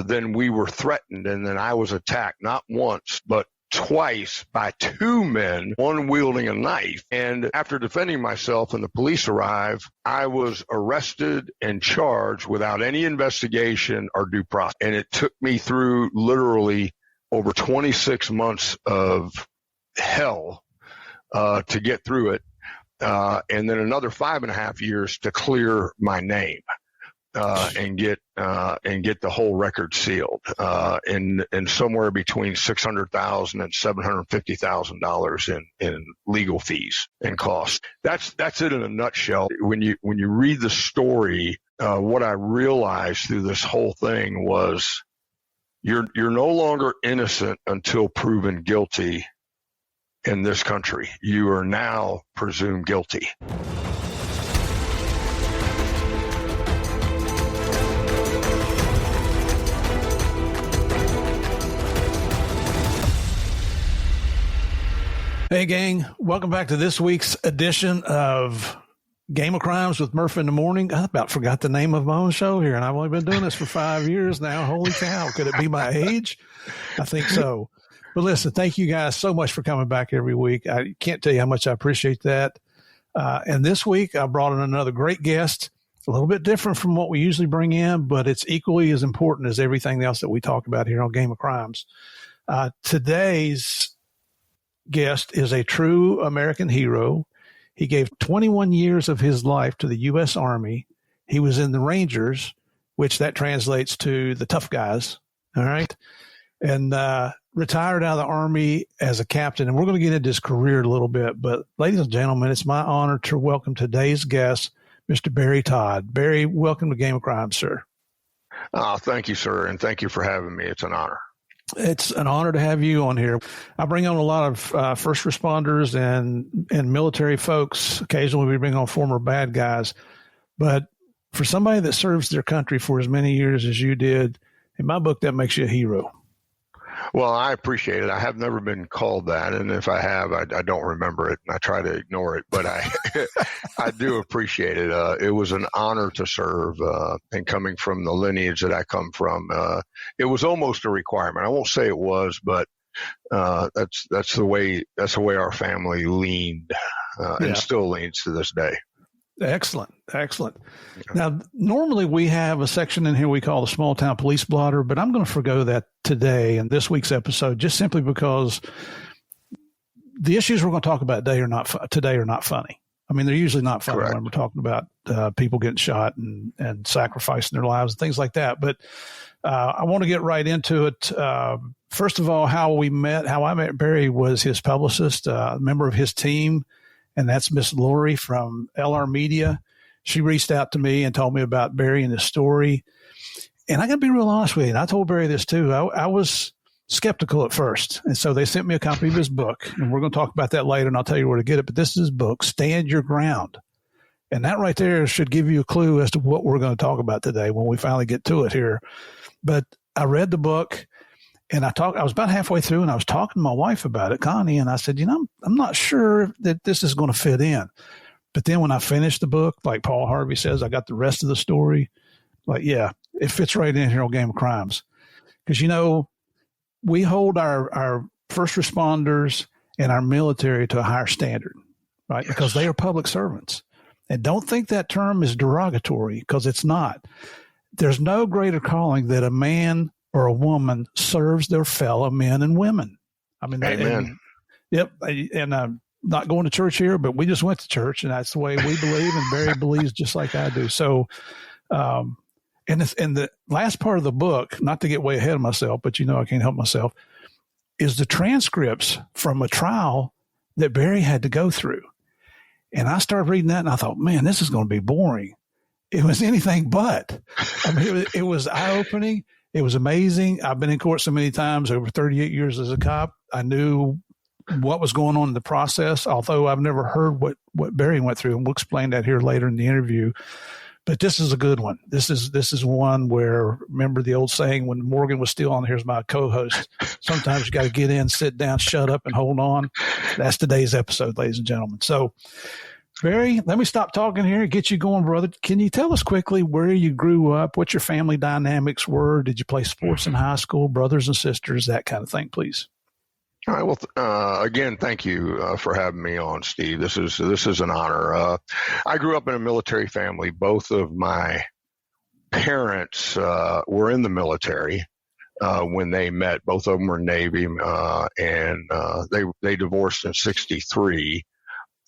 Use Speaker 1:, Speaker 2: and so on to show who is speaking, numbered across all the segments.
Speaker 1: then we were threatened, and then I was attacked not once, but twice by two men, one wielding a knife. And after defending myself and the police arrived, I was arrested and charged without any investigation or due process. And it took me through literally over 26 months of hell to get through it. And then another 5.5 years to clear my name. And get the whole record sealed, in somewhere between $600,000 and $750,000 in legal fees and costs. That's it in a nutshell. When you read the story, what I realized through this whole thing was you're no longer innocent until proven guilty in this country. You are now presumed guilty.
Speaker 2: Hey, gang. Welcome back to this week's edition of Game of Crimes with Murph in the Morning. I about forgot the name of my own show here, and I've only been doing this for 5 years now. Holy cow. Could it be my age? I think so. But listen, thank you guys so much for coming back every week. I can't tell you how much I appreciate that. And this week, I brought in another great guest. It's a little bit different from what we usually bring in, but it's equally as important as everything else that we talk about here on Game of Crimes. Today's guest is a true American hero. He gave 21 years of his life to the U.S. Army. He was in the Rangers, which that translates to the tough guys. All right. And retired out of the Army as a captain. And we're going to get into his career a little bit. But ladies and gentlemen, it's my honor to welcome today's guest, Mr. Barry Todd. Barry, welcome to Game of Crimes, sir.
Speaker 1: Thank you, sir. And thank you for having me. It's an honor.
Speaker 2: It's an honor to have you on here. I bring on a lot of first responders and military folks. Occasionally we bring on former bad guys. But for somebody that serves their country for as many years as you did, in my book, that makes you a hero.
Speaker 1: Well, I appreciate it. I have never been called that. And if I have, I don't remember it. And I try to ignore it. But I do appreciate it. It was an honor to serve. And coming from the lineage that I come from, it was almost a requirement. I won't say it was, but that's the way our family leaned and still leans to this day.
Speaker 2: Excellent. Now, normally we have a section in here we call the small town police blotter, but I'm going to forgo that today in this week's episode, just simply because the issues we're going to talk about today are not funny. I mean, they're usually not funny. Correct. When we're talking about people getting shot and sacrificing their lives and things like that. But I want to get right into it. First of all, how I met Barry was his publicist, a member of his team. And that's Miss Lori from LR Media. She reached out to me and told me about Barry and his story. And I got to be real honest with you. And I told Barry this too. I was skeptical at first. And so they sent me a copy of his book. And we're going to talk about that later, and I'll tell you where to get it. But this is his book, Stand Your Ground. And that right there should give you a clue as to what we're going to talk about today when we finally get to it here. But I read the book. And I was about halfway through, and I was talking to my wife about it, Connie, and I said, I'm not sure that this is going to fit in. But then when I finished the book, like Paul Harvey says, I got the rest of the story. Like, yeah, it fits right in here on Game of Crimes. Because, we hold our first responders and our military to a higher standard, right? Yes. Because they are public servants. And don't think that term is derogatory, because it's not. There's no greater calling that a man or a woman serves their fellow men and women. I mean,
Speaker 1: amen.
Speaker 2: Yep. And I'm not going to church here, but we just went to church, and that's the way we believe, and Barry believes just like I do. So, and the last part of the book, not to get way ahead of myself, but I can't help myself, is the transcripts from a trial that Barry had to go through. And I started reading that, and I thought, man, this is going to be boring. It was anything but. I mean, it was eye-opening. It was amazing. I've been in court so many times over 38 years as a cop. I knew what was going on in the process, although I've never heard what Barry went through, and we'll explain that here later in the interview. But this is a good one. This is one where, remember the old saying when Morgan was still on, here's my co-host, sometimes you got to get in, sit down, shut up, and hold on. That's today's episode, ladies and gentlemen. So Barry, let me stop talking here and get you going, brother. Can you tell us quickly where you grew up, what your family dynamics were? Did you play sports in high school, brothers and sisters, that kind of thing, please?
Speaker 1: All right. Well, again, thank you for having me on, Steve. This is an honor. I grew up in a military family. Both of my parents were in the military when they met. Both of them were Navy, and they divorced in '63.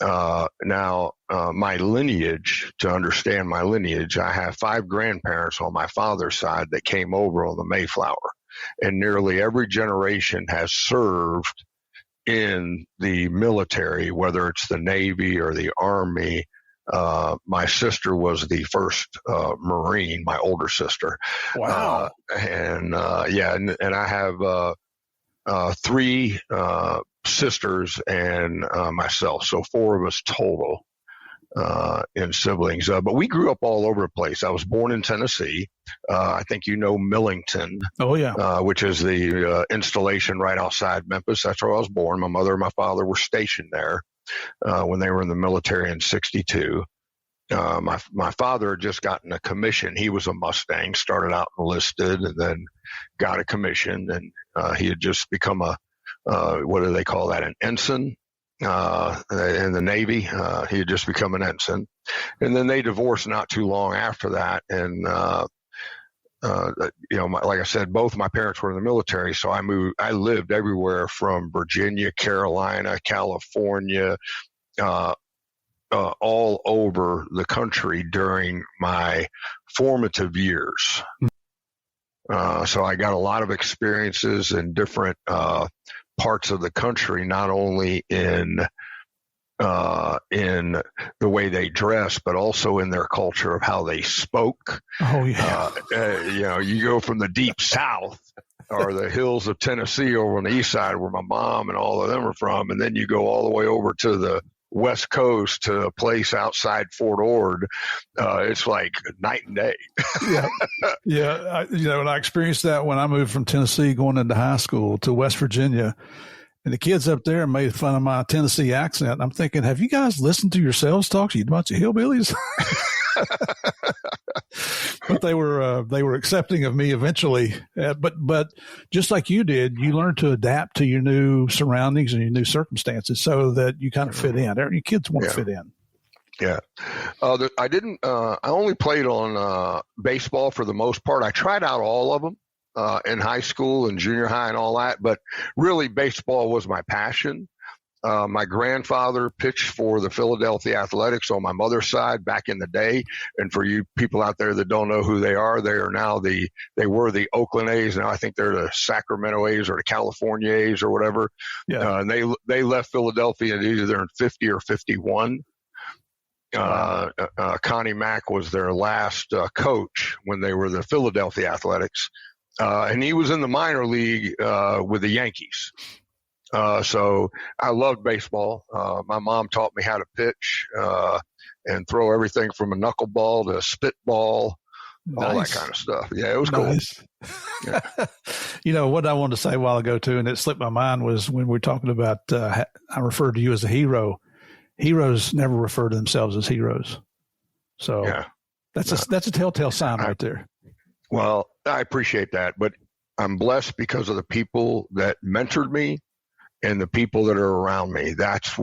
Speaker 1: Now, my lineage, to understand my lineage, I have 5 grandparents on my father's side that came over on the Mayflower, and nearly every generation has served in the military, whether it's the Navy or the Army. My sister was the first Marine, my older sister.
Speaker 2: Wow.
Speaker 1: And I have 3 sisters and myself, so 4 of us total in siblings. But we grew up all over the place. I was born in Tennessee. I think you know Millington.
Speaker 2: Oh, yeah.
Speaker 1: Which is the installation right outside Memphis. That's where I was born. My mother and my father were stationed there when they were in the military in '62. My father had just gotten a commission. He was a Mustang, started out enlisted, and then got a commission, and he had just become a what do they call that? An ensign in the Navy. He had just become an ensign, and then they divorced not too long after that. And like I said, both my parents were in the military, so I lived everywhere from Virginia, Carolina, California, all over the country during my formative years. So I got a lot of experiences in different parts of the country, not only in the way they dress, but also in their culture of how they spoke.
Speaker 2: Oh, yeah.
Speaker 1: You go from the deep South or the hills of Tennessee over on the east side where my mom and all of them are from, and then you go all the way over to the West Coast to a place outside Fort Ord. It's like night and day.
Speaker 2: Yeah. And I experienced that when I moved from Tennessee going into high school to West Virginia. And the kids up there made fun of my Tennessee accent. I'm thinking, have you guys listened to yourselves talk? You bunch of hillbillies. But they were accepting of me eventually. But just like you did, you learn to adapt to your new surroundings and your new circumstances so that you kind of fit in. Your kids want to fit in.
Speaker 1: Yeah. I only played on baseball for the most part. I tried out all of them in high school and junior high and all that, but really baseball was my passion. My grandfather pitched for the Philadelphia Athletics on my mother's side back in the day. And for you people out there that don't know who they are now they were the Oakland A's. Now I think they're the Sacramento A's or the California A's or whatever. Yeah. And they left Philadelphia either in 50 or 51. Connie Mack was their last coach when they were the Philadelphia Athletics. And he was in the minor league with the Yankees. So I loved baseball. My mom taught me how to pitch and throw everything from a knuckleball to a spitball, all that kind of stuff. Yeah, it was cool.
Speaker 2: Yeah. What I wanted to say a while ago, too, and it slipped my mind, was when we were talking about I referred to you as a hero. Heroes never refer to themselves as heroes. So that's a telltale sign right there.
Speaker 1: Well, I appreciate that, but I'm blessed because of the people that mentored me and the people that are around me. That's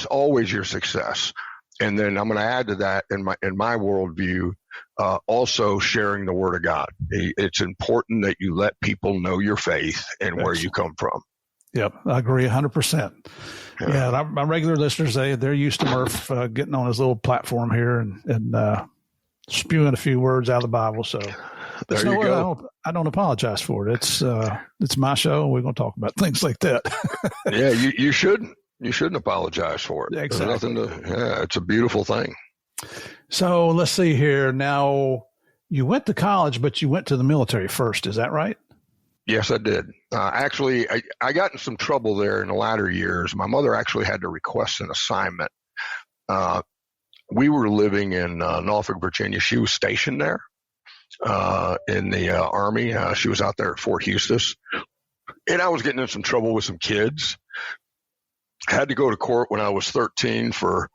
Speaker 1: always your success. And then I'm going to add to that in my worldview, also sharing the word of God. It's important that you let people know your faith and where you come from.
Speaker 2: Yep, I agree 100%. Yeah, my regular listeners, they're used to Murph getting on his little platform here and spewing a few words out of the Bible. So
Speaker 1: there you go.
Speaker 2: I don't apologize for it. It's my show, and we're going to talk about things like that.
Speaker 1: Yeah, you shouldn't. You shouldn't apologize for it.
Speaker 2: Exactly.
Speaker 1: It's a beautiful thing.
Speaker 2: So let's see here. Now, you went to college, but you went to the military first. Is that right?
Speaker 1: Yes, I did. Actually, I got in some trouble there in the latter years. My mother actually had to request an assignment. We were living in Norfolk, Virginia. She was stationed there in the Army. She was out there at Fort Eustis. And I was getting in some trouble with some kids. I had to go to court when I was 13 for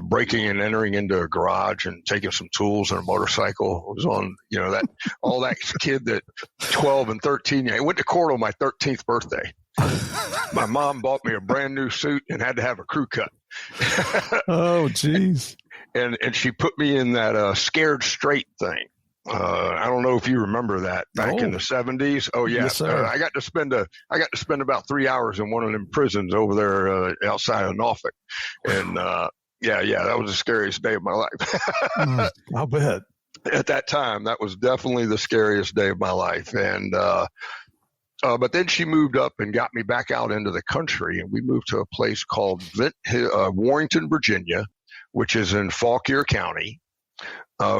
Speaker 1: breaking and entering into a garage and taking some tools and a motorcycle. It was on, that all that kid that 12 and 13. I went to court on my 13th birthday. My mom bought me a brand new suit and had to have a crew cut.
Speaker 2: Oh, geez.
Speaker 1: And she put me in that scared straight thing. I don't know if you remember that back in the 70s. Oh yeah,
Speaker 2: yes, sir.
Speaker 1: I got to spend about 3 hours in one of them prisons over there outside of Norfolk, and yeah, that was the scariest day of my life.
Speaker 2: I'll bet.
Speaker 1: At that time, that was definitely the scariest day of my life, and but then she moved up and got me back out into the country, and we moved to a place called Warrenton, Virginia, which is in Fauquier County.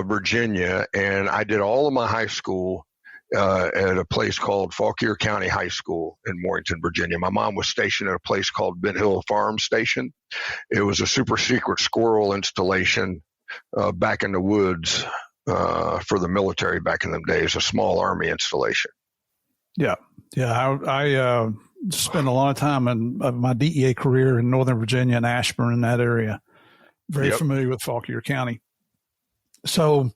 Speaker 1: Virginia, and I did all of my high school at a place called Fauquier County High School in Warrenton, Virginia. My mom was stationed at a place called Bent Hill Farm Station. It was a super secret squirrel installation back in the woods for the military back in them days, a small army installation.
Speaker 2: Yeah. I spent a lot of time in my DEA career in Northern Virginia and Ashburn in that area. Very familiar with Fauquier County. So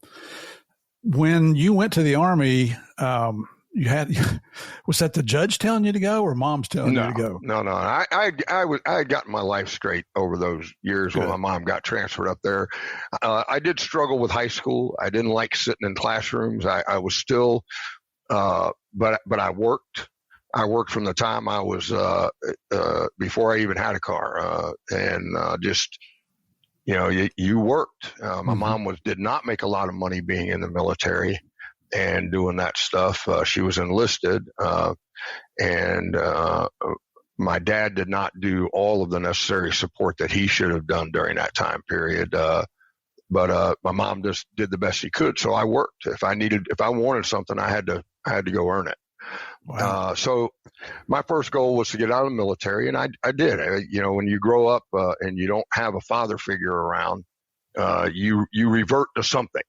Speaker 2: when you went to the Army, was that the judge telling you to go or mom's telling you to go?
Speaker 1: No. I had gotten my life straight over those years when my mom got transferred up there. I did struggle with high school. I didn't like sitting in classrooms. I was still, but I worked. I worked from the time I was, before I even had a car, and just, you worked. My mom did not make a lot of money being in the military and doing that stuff. She was enlisted, and my dad did not do all of the necessary support that he should have done during that time period. But my mom just did the best she could. So I worked. If I wanted something, I had to go earn it. Wow. So my first goal was to get out of the military, and I did. When you grow up and you don't have a father figure around, you revert to something.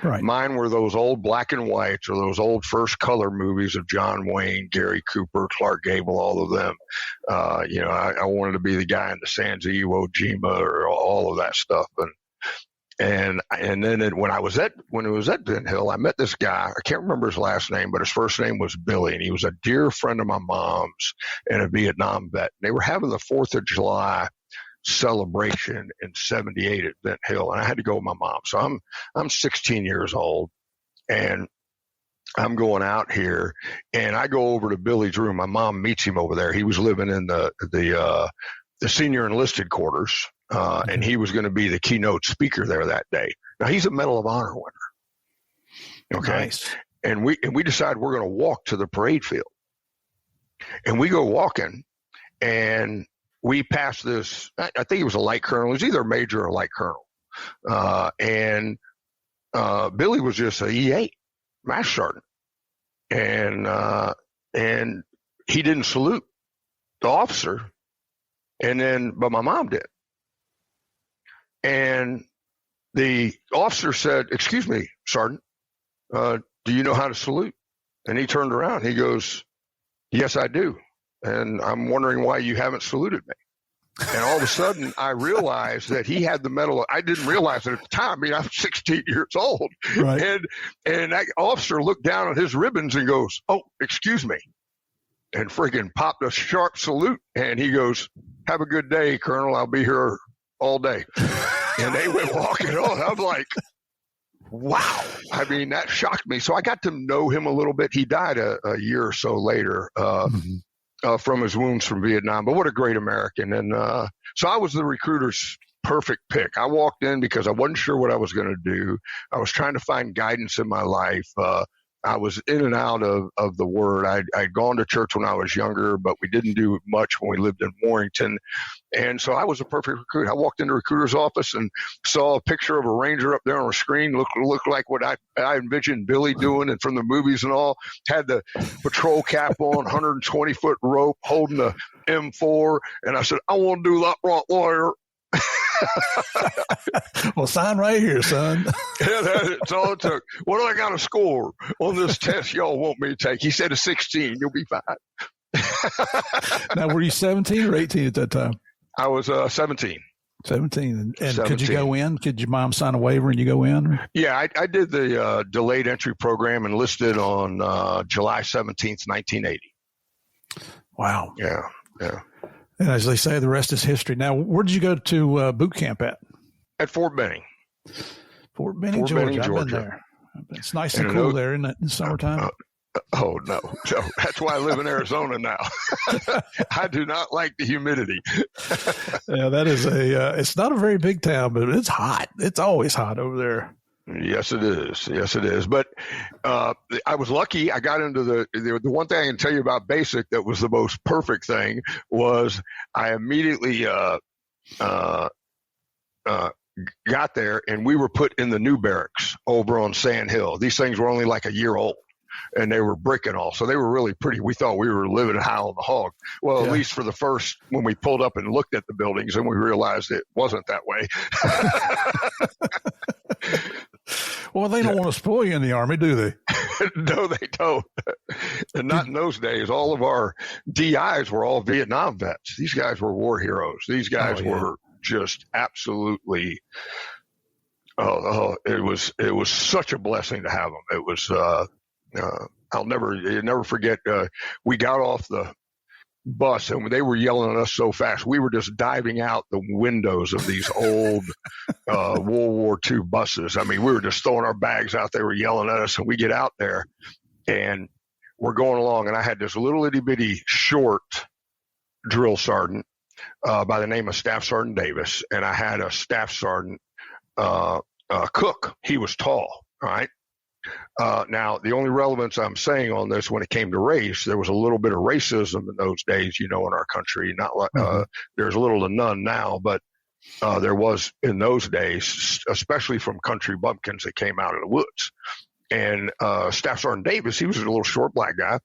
Speaker 2: Right.
Speaker 1: Mine were those old black and whites or those old first color movies of John Wayne, Gary Cooper, Clark Gable, all of them. I wanted to be the guy in the Sands of Iwo Jima or all of that stuff. And then when it was at Bent Hill, I met this guy. I can't remember his last name, but his first name was Billy, and he was a dear friend of my mom's and a Vietnam vet. They were having the 4th of July celebration in '78 at Bent Hill, and I had to go with my mom. So I'm 16 years old, and I'm going out here, and I go over to Billy's room. My mom meets him over there. He was living in the senior enlisted quarters. And he was going to be the keynote speaker there that day. Now he's a Medal of Honor winner. Okay. Nice. And we decide we're going to walk to the parade field, and we go walking, and we pass this, I think it was a light colonel. It was either a major or a light colonel. And Billy was just a E8 master sergeant. And he didn't salute the officer. But my mom did. And the officer said, "Excuse me, Sergeant, do you know how to salute?" And he turned around. He goes, "Yes, I do. And I'm wondering why you haven't saluted me." And all of a sudden, I realized that he had the medal. I didn't realize it at the time. I mean, I'm 16 years old. Right. And that officer looked down at his ribbons and goes, "Oh, excuse me," and freaking popped a sharp salute. And he goes, "Have a good day, Colonel. I'll be here all day." And they went walking on. I'm like, wow. I mean, that shocked me. So I got to know him a little bit. He died a year or so later from his wounds from Vietnam. But what a great American. And so I was the recruiter's perfect pick. I walked in because I wasn't sure what I was going to do. I was trying to find guidance in my life. I was in and out of the word. I'd gone to church when I was younger, but we didn't do much when we lived in Warrenton. And so I was a perfect recruit. I walked into a recruiter's office and saw a picture of a ranger up there on a screen, looked like what I envisioned Billy doing and from the movies and all. Had the patrol cap on, 120-foot rope, holding the M4. And I said, "I want to do that right lawyer."
Speaker 2: Well, sign right here, son.
Speaker 1: Yeah, that's all it took. "What do I got to score on this test y'all want me to take?" He said, "A 16. You'll be fine."
Speaker 2: Now, were you 17 or 18 at that time?
Speaker 1: I was 17.
Speaker 2: 17. And
Speaker 1: 17.
Speaker 2: Could you go in? Could your mom sign a waiver and you go in?
Speaker 1: Yeah, I did the delayed entry program, enlisted on July 17th, 1980.
Speaker 2: Wow.
Speaker 1: Yeah.
Speaker 2: And as they say, the rest is history. Now, where did you go to boot camp at?
Speaker 1: At Fort Benning.
Speaker 2: Fort Benning, Georgia. I've been there. It's nice and cool there, isn't it, in the summertime?
Speaker 1: Oh, no. That's why I live in Arizona now. I do not like the humidity.
Speaker 2: Yeah, that is it's not a very big town, but it's hot. It's always hot over there.
Speaker 1: Yes, it is. Yes, it is. But I was lucky. I got into the one thing I can tell you about basic that was the most perfect thing was I immediately got there, and we were put in the new barracks over on Sand Hill. These things were only like a year old, and they were brick and all. So they were really pretty. We thought we were living high on the hog. Well, yeah. At least for the first, when we pulled up and looked at the buildings, and we realized it wasn't that way.
Speaker 2: Well, they don't want to spoil you in the Army, do they?
Speaker 1: No, they don't. And not in those days. All of our DIs were all Vietnam vets. These guys were war heroes. These guys were just absolutely. It was such a blessing to have them. It was. I'll never forget. We got off the bus and they were yelling at us so fast. We were just diving out the windows of these old World War II buses. I mean, we were just throwing our bags out. They were yelling at us, and we get out there, and we're going along. And I had this little itty bitty short drill sergeant by the name of Staff Sergeant Davis, and I had a Staff Sergeant Cook. He was tall, right? Now, the only relevance I'm saying on this, when it came to race, there was a little bit of racism in those days, in our country. Not like there's a little to none now, but there was in those days, especially from country bumpkins that came out of the woods. And Staff Sergeant Davis, he was a little short black guy,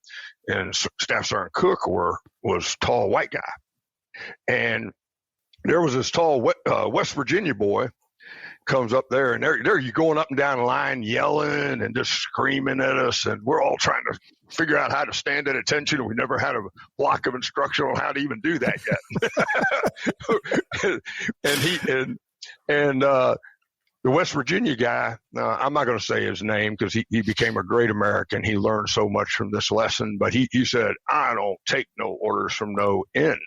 Speaker 1: and Staff Sergeant Cook was tall white guy. And there was this tall West Virginia boy comes up there, and there you going up and down the line yelling and just screaming at us, and we're all trying to figure out how to stand at attention. We never had a block of instruction on how to even do that yet. and the West Virginia guy, I'm not going to say his name because he became a great American. He learned so much from this lesson, but he said, "I don't take no orders from no N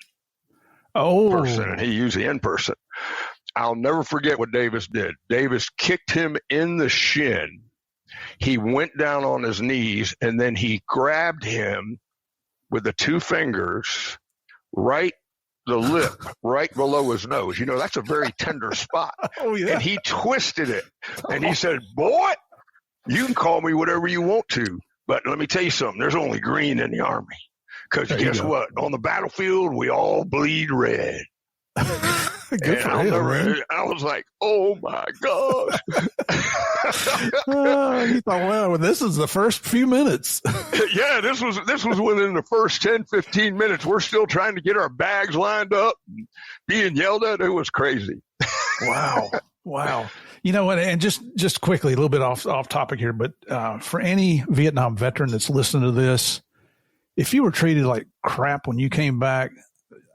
Speaker 1: person," and he used the N person. I'll never forget what Davis did. Davis kicked him in the shin. He went down on his knees, and then he grabbed him with the two fingers, right the lip, right below his nose. That's a very tender spot. Oh, yeah. And he twisted it. And he said, "Boy, you can call me whatever you want to, but let me tell you something. There's only green in the Army. Because guess what? On the battlefield, we all bleed red."
Speaker 2: Good for him,
Speaker 1: I was like, "Oh my gosh!"
Speaker 2: You thought, well, this is the first few minutes.
Speaker 1: Yeah, this was within the first 10, 15 minutes. We're still trying to get our bags lined up, and being yelled at. It was crazy.
Speaker 2: Wow. And just quickly, a little bit off topic here, but for any Vietnam veteran that's listening to this, if you were treated like crap when you came back,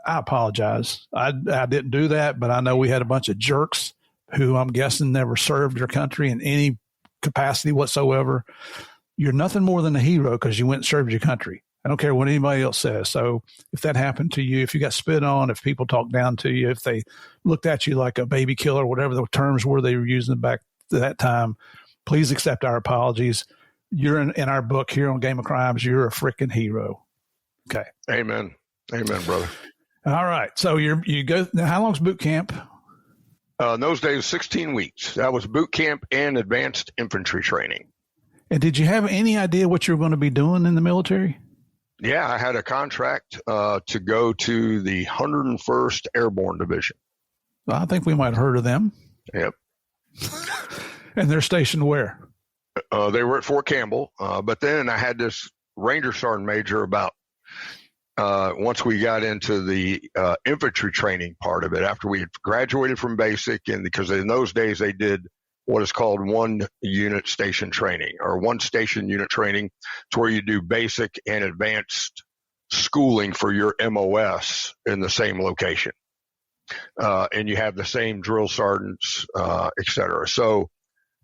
Speaker 2: I apologize. I didn't do that, but I know we had a bunch of jerks who I'm guessing never served your country in any capacity whatsoever. You're nothing more than a hero because you went and served your country. I don't care what anybody else says. So if that happened to you, if you got spit on, if people talked down to you, if they looked at you like a baby killer, whatever the terms were they were using back to that time, please accept our apologies. You're in our book here on Game of Crimes. You're a freaking hero. Okay.
Speaker 1: Amen. Amen, brother.
Speaker 2: All right. So you go. Now, how long's boot camp?
Speaker 1: In those days, 16 weeks. That was boot camp and advanced infantry training.
Speaker 2: And did you have any idea what you were going to be doing in the military?
Speaker 1: Yeah, I had a contract to go to the 101st Airborne Division.
Speaker 2: Well, I think we might have heard of them.
Speaker 1: Yep.
Speaker 2: And they're stationed where?
Speaker 1: They were at Fort Campbell. But then I had this Ranger Sergeant Major about once we got into the infantry training part of it, after we had graduated from basic, and because in those days they did what is called one unit station training, or one station unit training. It's where you do basic and advanced schooling for your MOS in the same location. And you have the same drill sergeants, et cetera. So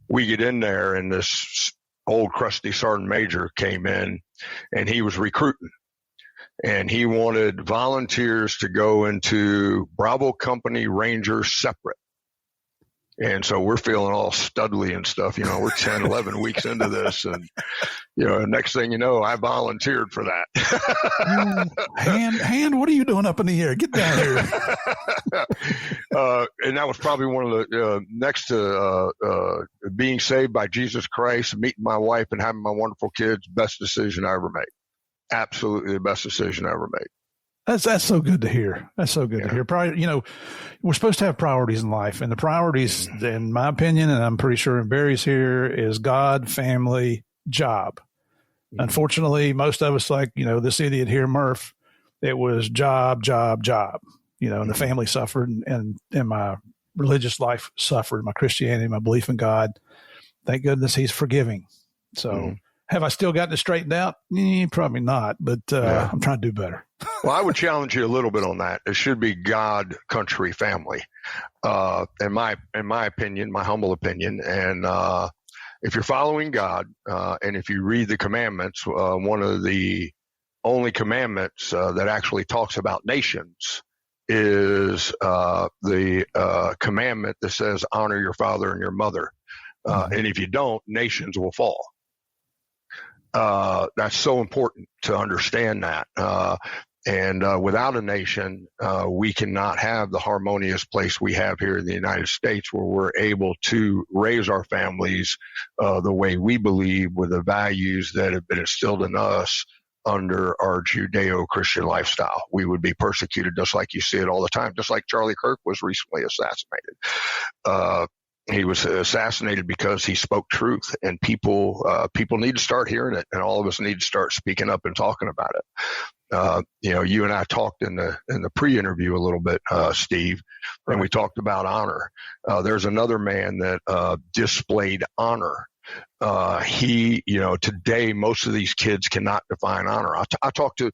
Speaker 1: we get in there, and this old crusty sergeant major came in, and he was recruiting. And he wanted volunteers to go into Bravo Company Rangers separate. And so we're feeling all studly and stuff. We're 10, 11 weeks into this. And, next thing you know, I volunteered for that.
Speaker 2: Hand, what are you doing up in the air? Get down here.
Speaker 1: And that was probably one of the, next to being saved by Jesus Christ, meeting my wife, and having my wonderful kids, best decision I ever made. Absolutely the best decision I ever made.
Speaker 2: That's so good to hear. That's so good to hear. Probably, we're supposed to have priorities in life, and the priorities, in my opinion, and I'm pretty sure in Barry's here, is God, family, job. Unfortunately, most of us, like, this idiot here, Murph, it was job, and the family suffered, and my religious life suffered, my Christianity, my belief in God. Thank goodness he's forgiving. So have I still gotten it straightened out? Probably not, but I'm trying to do better.
Speaker 1: Well, I would challenge you a little bit on that. It should be God, country, family, in my opinion, my humble opinion. And if you're following God, and if you read the commandments, one of the only commandments that actually talks about nations is the commandment that says, honor your father and your mother. And if you don't, nations will fall. That's so important to understand that. And without a nation, we cannot have the harmonious place we have here in the United States, where we're able to raise our families the way we believe, with the values that have been instilled in us under our Judeo-Christian lifestyle. We would be persecuted just like you see it all the time, just like Charlie Kirk was recently assassinated. He was assassinated because he spoke truth, and people need to start hearing it, and all of us need to start speaking up and talking about it. You and I talked in the pre-interview a little bit, Steve, and we talked about honor. There's another man that displayed honor. Today most of these kids cannot define honor. I talk to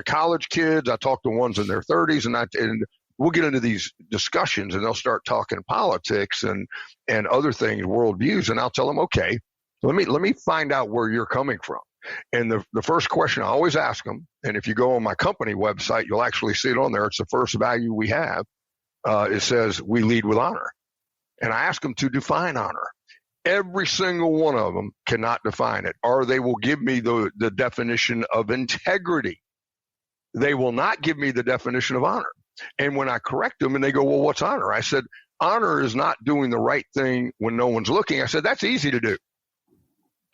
Speaker 1: college kids. I talk to ones in their 30s, and we'll get into these discussions, and they'll start talking politics and other things, worldviews, and I'll tell them, okay, let me find out where you're coming from. And the first question I always ask them, and if you go on my company website, you'll actually see it on there. It's the first value we have. It says we lead with honor. And I ask them to define honor. Every single one of them cannot define it, or they will give me the definition of integrity. They will not give me the definition of honor. And when I correct them and they go, well, what's honor? I said, honor is not doing the right thing when no one's looking. I said, that's easy to do.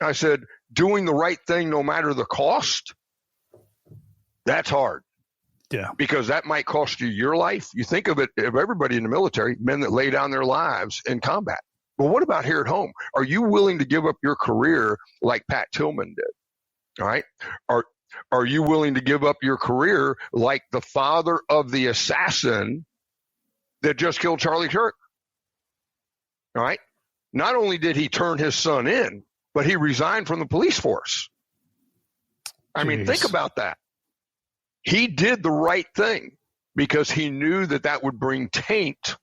Speaker 1: I said, doing the right thing no matter the cost, that's hard.
Speaker 2: Yeah.
Speaker 1: Because that might cost you your life. You think of it, of everybody in the military, men that lay down their lives in combat. Well, what about here at home? Are you willing to give up your career like Pat Tillman did? All right. Are you willing to give up your career like the father of the assassin that just killed Charlie Kirk? All right. Not only did he turn his son in, but he resigned from the police force. I mean, think about that. He did the right thing because he knew that would bring taint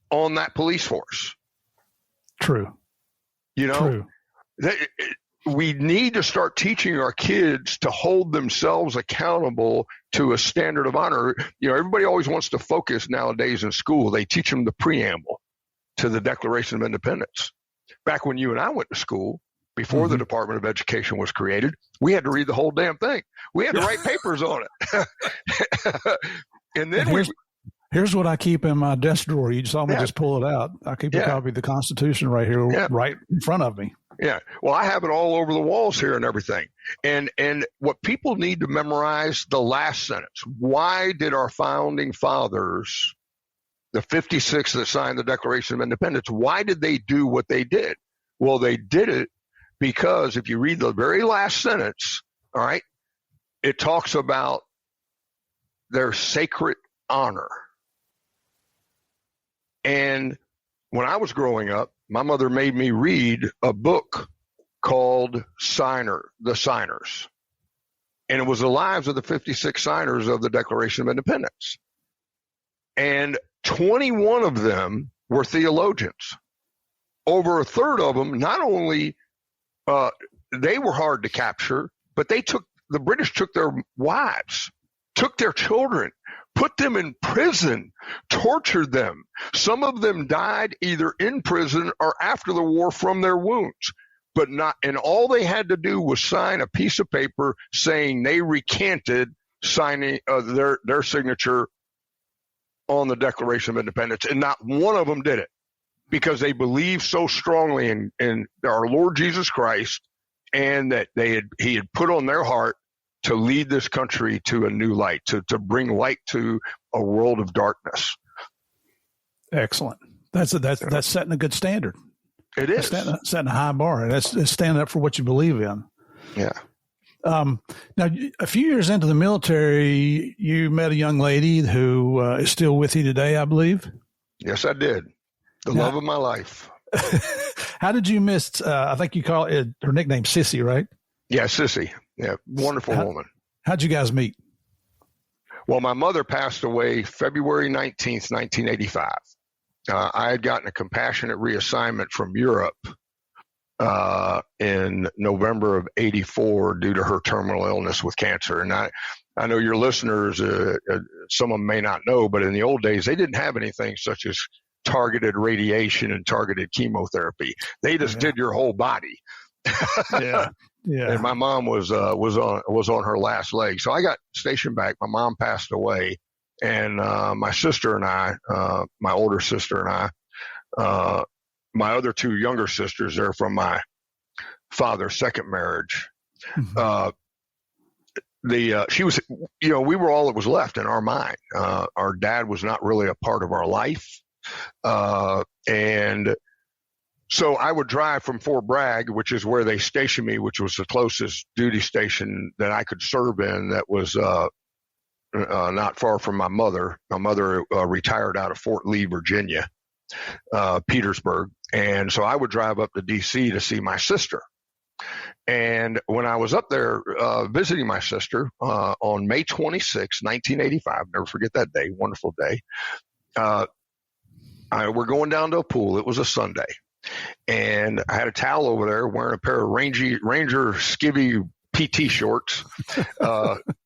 Speaker 1: on that police force.
Speaker 2: True.
Speaker 1: True. We need to start teaching our kids to hold themselves accountable to a standard of honor. Everybody always wants to focus nowadays in school. They teach them the preamble to the Declaration of Independence. Back when you and I went to school, before the Department of Education was created, we had to read the whole damn thing. We had to write papers on it. And then
Speaker 2: here's what I keep in my desk drawer. You saw me just pull it out. I keep a copy of the Constitution right here, right in front of me.
Speaker 1: Yeah. Well, I have it all over the walls here and everything. And what people need to memorize, the last sentence. Why did our founding fathers, the 56 that signed the Declaration of Independence, why did they do what they did? Well, they did it because if you read the very last sentence, all right, it talks about their sacred honor. And when I was growing up, my mother made me read a book called The Signers. And it was the lives of the 56 signers of the Declaration of Independence. And 21 of them were theologians. Over a third of them, not only they were hard to capture, but the British took their wives, took their children, put them in prison, tortured them. Some of them died either in prison or after the war from their wounds. And all they had to do was sign a piece of paper saying they recanted signing their signature on the Declaration of Independence, and not one of them did it because they believed so strongly in our Lord Jesus Christ, and that he had put on their heart to lead this country to a new light, to bring light to a world of darkness.
Speaker 2: Excellent. That's setting a good standard.
Speaker 1: It is
Speaker 2: setting a high bar. That's standing up for what you believe in.
Speaker 1: Yeah.
Speaker 2: Now, a few years into the military, you met a young lady who is still with you today, I believe.
Speaker 1: Yes, I did. The love of my life.
Speaker 2: How did you miss? I think you call it her nickname, Sissy, right?
Speaker 1: Yeah, Sissy. Yeah, wonderful woman.
Speaker 2: How'd you guys meet?
Speaker 1: Well, my mother passed away February 19th, 1985. I had gotten a compassionate reassignment from Europe in November of 84 due to her terminal illness with cancer. And I know your listeners, some of them may not know, but in the old days, they didn't have anything such as targeted radiation and targeted chemotherapy. They just did your whole body.
Speaker 2: Yeah.
Speaker 1: And my mom was on her last leg. So I got stationed back. My mom passed away. And my sister and I, my older sister and I, my other two younger sisters, they're from my father's second marriage. Mm-hmm. She was, we were all that was left in our mind. Our dad was not really a part of our life. And so I would drive from Fort Bragg, which is where they stationed me, which was the closest duty station that I could serve in. That was, not far from my mother. My mother retired out of Fort Lee, Virginia, Petersburg. And so I would drive up to D.C. to see my sister. And when I was up there visiting my sister on May 26, 1985, never forget that day, wonderful day, we're going down to a pool. It was a Sunday. And I had a towel over there wearing a pair of Ranger skivvy PT shorts,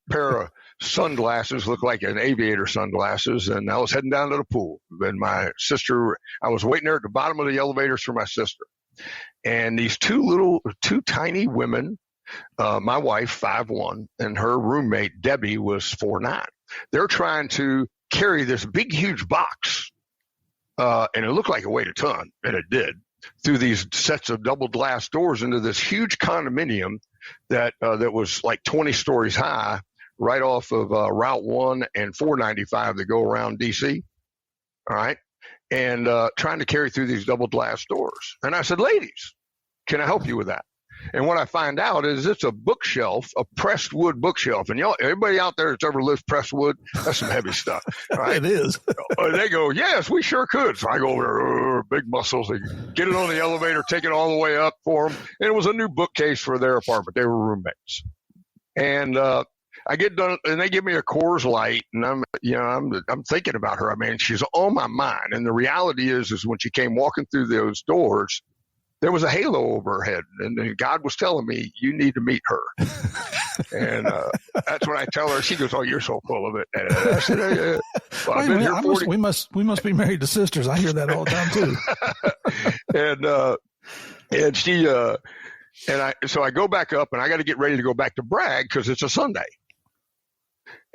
Speaker 1: pair of sunglasses, looked like an aviator sunglasses, and I was heading down to the pool. And my sister, I was waiting there at the bottom of the elevators for my sister. And these two tiny women, my wife, 5'1", and her roommate, Debbie, was 4'9". They're trying to carry this big, huge box, and it looked like it weighed a ton, and it did, through these sets of double glass doors into this huge condominium that was like 20 stories high, right off of Route 1 and 495 that go around D.C., all right, and trying to carry through these double glass doors. And I said, ladies, can I help you with that? And what I find out is it's a bookshelf, a pressed wood bookshelf. And everybody out there that's ever lived pressed wood, that's some heavy stuff. Right?
Speaker 2: It is.
Speaker 1: They go, yes, we sure could. So I go over there, big muscles, and get it on the elevator, take it all the way up for them. And it was a new bookcase for their apartment. They were roommates. And I get done, and they give me a Coors Light, and I'm thinking about her. I mean, she's on my mind. And the reality is when she came walking through those doors, there was a halo over her head, and God was telling me, you need to meet her. And that's when I tell her. She goes, "Oh, you're so full of it." And I said, well, I've been here 40.
Speaker 2: We must be married to sisters. I hear that all the time too.
Speaker 1: and she so I go back up, and I got to get ready to go back to Bragg because it's a Sunday.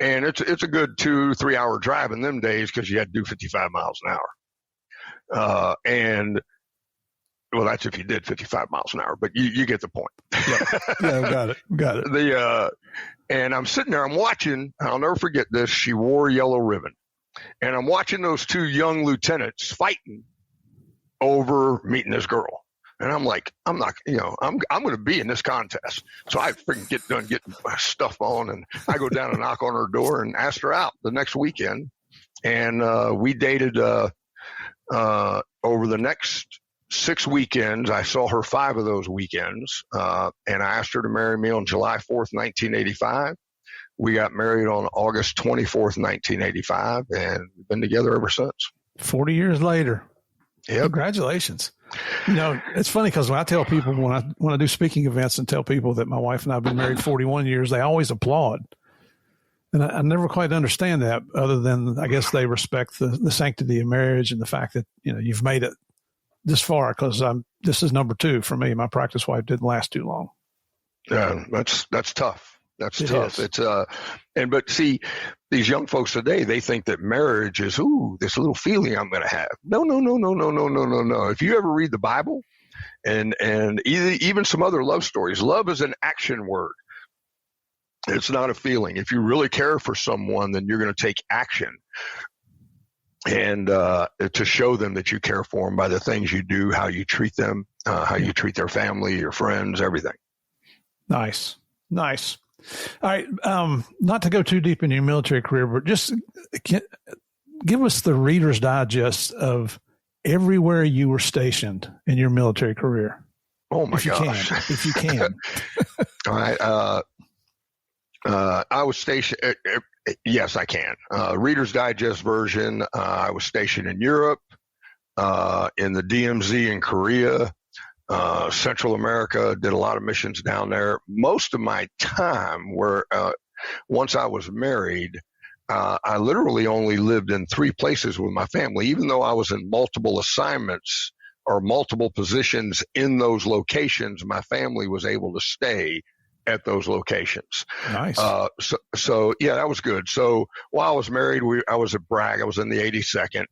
Speaker 1: And it's a good 2-3 hour drive in them days because you had to do 55 miles an hour. And well, that's if you did 55 miles an hour, but you get the point.
Speaker 2: Yeah, got it.
Speaker 1: And I'm sitting there, I'm watching, I'll never forget this. She wore a yellow ribbon, and I'm watching those two young lieutenants fighting over meeting this girl. And I'm like, I'm not, I'm going to be in this contest. So I freaking get done getting my stuff on, and I go down and knock on her door and asked her out the next weekend. And we dated over the next 6 weekends. I saw her 5 of those weekends, and I asked her to marry me on July 4th, 1985. We got married on August 24th, 1985, and we've been together ever since.
Speaker 2: 40 years later.
Speaker 1: Yep.
Speaker 2: Congratulations. It's funny because when I tell people, when I do speaking events and tell people that my wife and I have been married 41 years, they always applaud. And I never quite understand that, other than I guess they respect the sanctity of marriage and the fact that, you've made it this far, because this is number 2 for me. My practice wife didn't last too long.
Speaker 1: Yeah, that's tough. That's tough.
Speaker 2: Is.
Speaker 1: It's but see, these young folks today, they think that marriage is this little feeling I'm going to have. No. If you ever read the Bible and even some other love stories, love is an action word. It's not a feeling. If you really care for someone, then you're going to take action, and to show them that you care for them by the things you do, how you treat them, how you treat their family, your friends, everything.
Speaker 2: Nice. All right. Not to go too deep into your military career, but just give us the Reader's Digest of everywhere you were stationed in your military career.
Speaker 1: Oh my gosh.
Speaker 2: If you can.
Speaker 1: All right. I was stationed. Yes, I can. Reader's Digest version. I was stationed in Europe, in the DMZ in Korea, Central America, did a lot of missions down there. Most of my time once I was married, I literally only lived in 3 places with my family, even though I was in multiple assignments or multiple positions in those locations. My family was able to stay at those locations.
Speaker 2: Nice.
Speaker 1: So yeah, that was good. So while I was married, I was at Bragg. I was in the 82nd.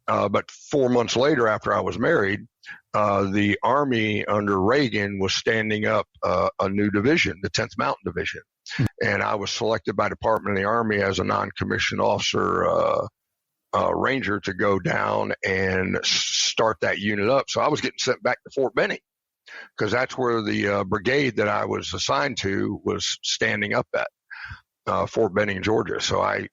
Speaker 1: But 4 months later, after I was married, the Army under Reagan was standing up a new division, the 10th Mountain Division. And I was selected by Department of the Army as a non-commissioned officer ranger to go down and start that unit up. So I was getting sent back to Fort Benning, because that's where the brigade that I was assigned to was standing up at. Fort Benning, Georgia. So I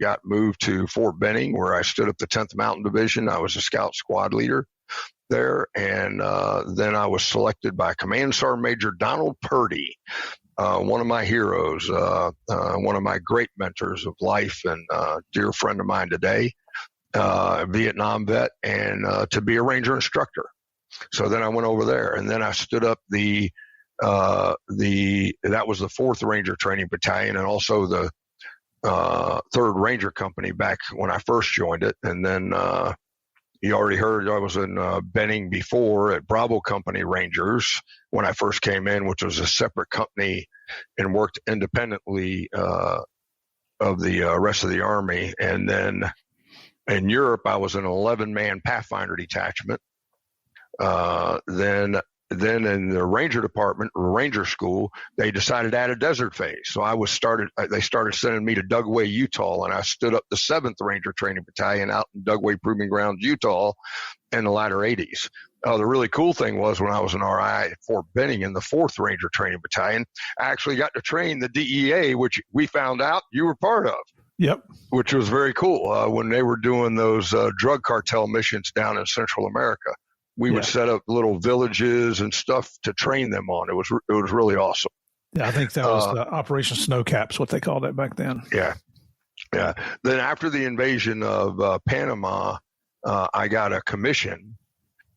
Speaker 1: got moved to Fort Benning, where I stood up the 10th Mountain Division. I was a scout squad leader there. And then I was selected by Command Sergeant Major Donald Purdy, one of my heroes, one of my great mentors of life, and dear friend of mine today, Vietnam vet, and to be a ranger instructor. So then I went over there, and then I stood up that was the 4th Ranger Training Battalion, and also the 3rd Ranger Company back when I first joined it. And then you already heard I was in Benning before at Bravo Company Rangers when I first came in, which was a separate company and worked independently of the rest of the Army. And then in Europe, I was an 11-man Pathfinder detachment. Then in the Ranger Department, Ranger School, they decided to add a desert phase. So they started sending me to Dugway, Utah, and I stood up the 7th Ranger Training Battalion out in Dugway Proving Grounds, Utah, in the latter 80s. The really cool thing was, when I was an RI at Fort Benning in the 4th Ranger Training Battalion, I actually got to train the DEA, which we found out you were part of.
Speaker 2: Yep.
Speaker 1: Which was very cool when they were doing those drug cartel missions down in Central America. We would set up little villages and stuff to train them on. It was really awesome.
Speaker 2: Yeah, I think that was the Operation Snowcaps, what they called it back then.
Speaker 1: Yeah. Then after the invasion of Panama, I got a commission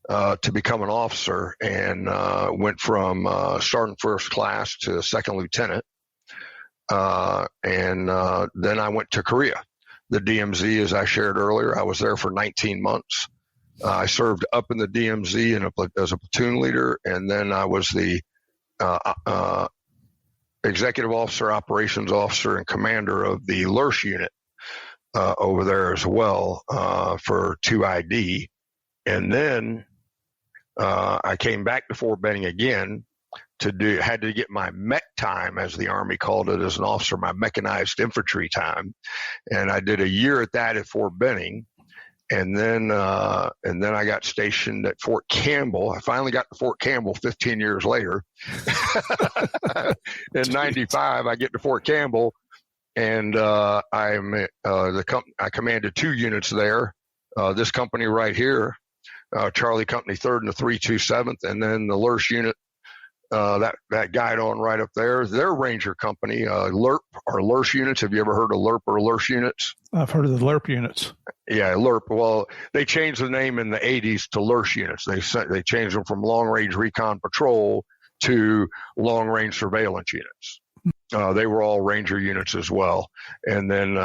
Speaker 1: to become an officer, and went from sergeant first class to 2nd lieutenant. And then I went to Korea, the DMZ, as I shared earlier. I was there for 19 months. I served up in the DMZ as a platoon leader, and then I was the executive officer, operations officer, and commander of the LURSH unit over there as well for 2ID. And then I came back to Fort Benning again had to get my mech time, as the Army called it as an officer, my mechanized infantry time. And I did a year at that at Fort Benning. And then I got stationed at Fort Campbell. I finally got to Fort Campbell 15 years later. In 95, I get to Fort Campbell, and I commanded 2 units there. This company right here, Charlie Company 3rd and the 327th, and then the Lurch unit, that guide on right up there, their Ranger company, LERP or Lurch units. Have you ever heard of LERP or Lurch units?
Speaker 2: I've heard of the LERP units.
Speaker 1: Yeah, LERP. Well, they changed the name in the 80s to Lurch units. They changed them from Long Range Recon Patrol to Long Range Surveillance units. They were all Ranger units as well. And then,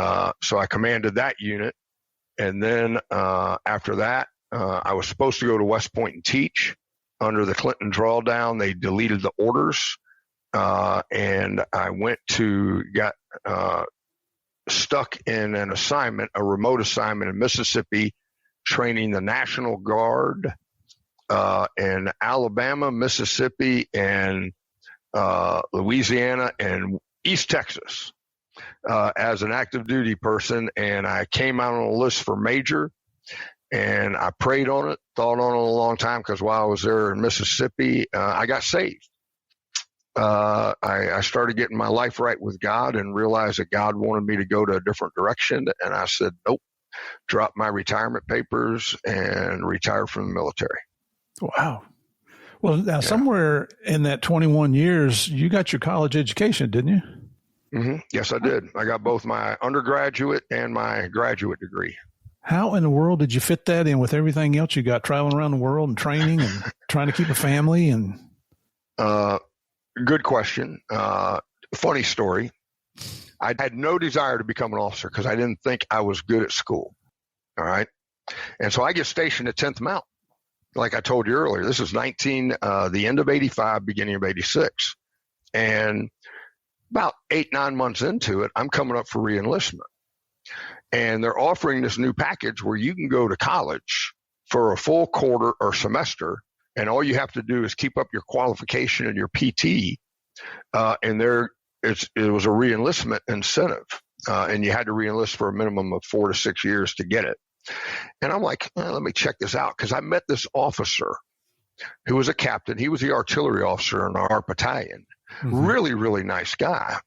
Speaker 1: so I commanded that unit. And then after that, I was supposed to go to West Point and teach. Under the Clinton drawdown, they deleted the orders. And I went to get stuck in an assignment, a remote assignment in Mississippi, training the National Guard in Alabama, Mississippi, and Louisiana, and East Texas as an active duty person. And I came out on a list for major, and I prayed on it, thought on it a long time, because while I was there in Mississippi, I got saved. I started getting my life right with God and realized that God wanted me to go to a different direction. And I said, nope, drop my retirement papers and retire from the military.
Speaker 2: Wow. Well, now somewhere in that 21 years, you got your college education, didn't you?
Speaker 1: Mm-hmm. Yes, I did. I got both my undergraduate and my graduate degree.
Speaker 2: How in the world did you fit that in with everything else you got, traveling around the world and training and trying to keep a family? And
Speaker 1: good question. Funny story. I had no desire to become an officer because I didn't think I was good at school. All right. And so I get stationed at 10th Mountain. Like I told you earlier, this is the end of 85, beginning of 86. And about 8-9 months into it, I'm coming up for reenlistment. And they're offering this new package where you can go to college for a full quarter or semester, and all you have to do is keep up your qualification and your PT. And it was a reenlistment incentive, and you had to reenlist for a minimum of 4 to 6 years to get it. And I'm like, let me check this out, because I met this officer who was a captain. He was the artillery officer in our battalion. Mm-hmm. Really, really nice guy.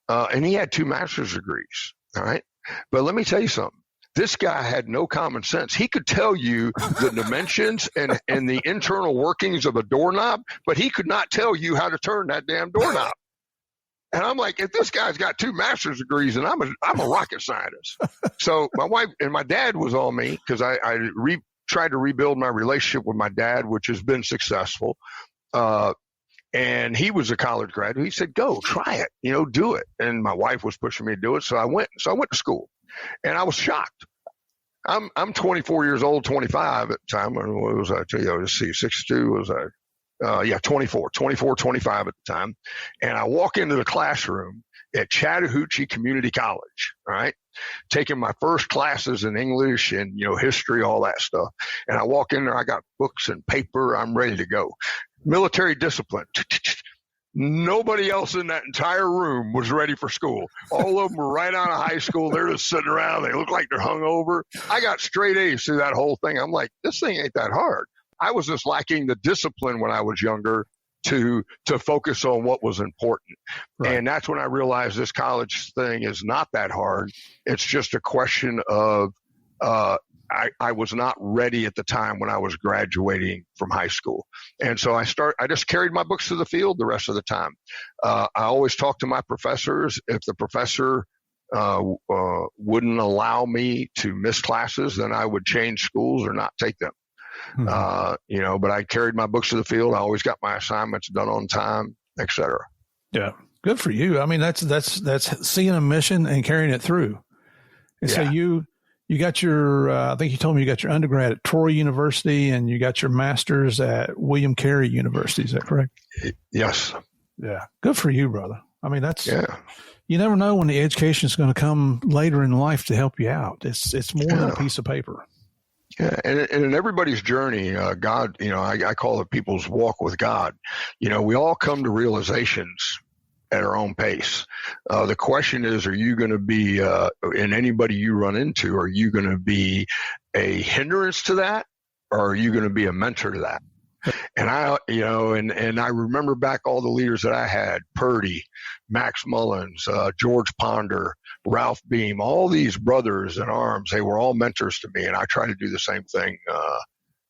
Speaker 1: And he had 2 master's degrees. All right. But let me tell you something. This guy had no common sense. He could tell you the dimensions and the internal workings of a doorknob, but he could not tell you how to turn that damn doorknob. And I'm like, if this guy's got 2 master's degrees, and I'm a rocket scientist. So my wife and my dad was on me, because I tried to rebuild my relationship with my dad, which has been successful. And he was a college graduate. He said, go, try it, do it. And my wife was pushing me to do it. So I went to school, and I was shocked. I'm 24 years old, 25 at the time. What was I? Let's see, 62 was I? 24, 25 at the time. And I walk into the classroom at Chattahoochee Community College, all right, taking my first classes in English and, history, all that stuff. And I walk in there, I got books and paper, I'm ready to go. Military discipline. Nobody else in that entire room was ready for school. All of them were right out of high school. They're just sitting around. They look like they're hungover. I got straight A's through that whole thing. I'm like, this thing ain't that hard. I was just lacking the discipline when I was younger to focus on what was important. Right. And that's when I realized this college thing is not that hard. It's just a question of I was not ready at the time when I was graduating from high school. And so I just carried my books to the field the rest of the time. I always talked to my professors. If the professor wouldn't allow me to miss classes, then I would change schools or not take them. Mm-hmm. But I carried my books to the field. I always got my assignments done on time, et cetera.
Speaker 2: Yeah. Good for you. I mean, that's seeing a mission and carrying it through. And so you got your, I think you told me you got your undergrad at Troy University, and you got your master's at William Carey University. Is that correct?
Speaker 1: Yes.
Speaker 2: Yeah. Good for you, brother. I mean, you never know when the education is going to come later in life to help you out. It's more than a piece of paper.
Speaker 1: Yeah, and in everybody's journey, God, I call it people's walk with God. We all come to realizations at our own pace. The question is, are you going to be, in anybody you run into, are you going to be a hindrance to that, or are you going to be a mentor to that? And and I remember back all the leaders that I had: Purdy, Max Mullins, George Ponder, Ralph Beam, all these brothers in arms. They were all mentors to me, and I try to do the same thing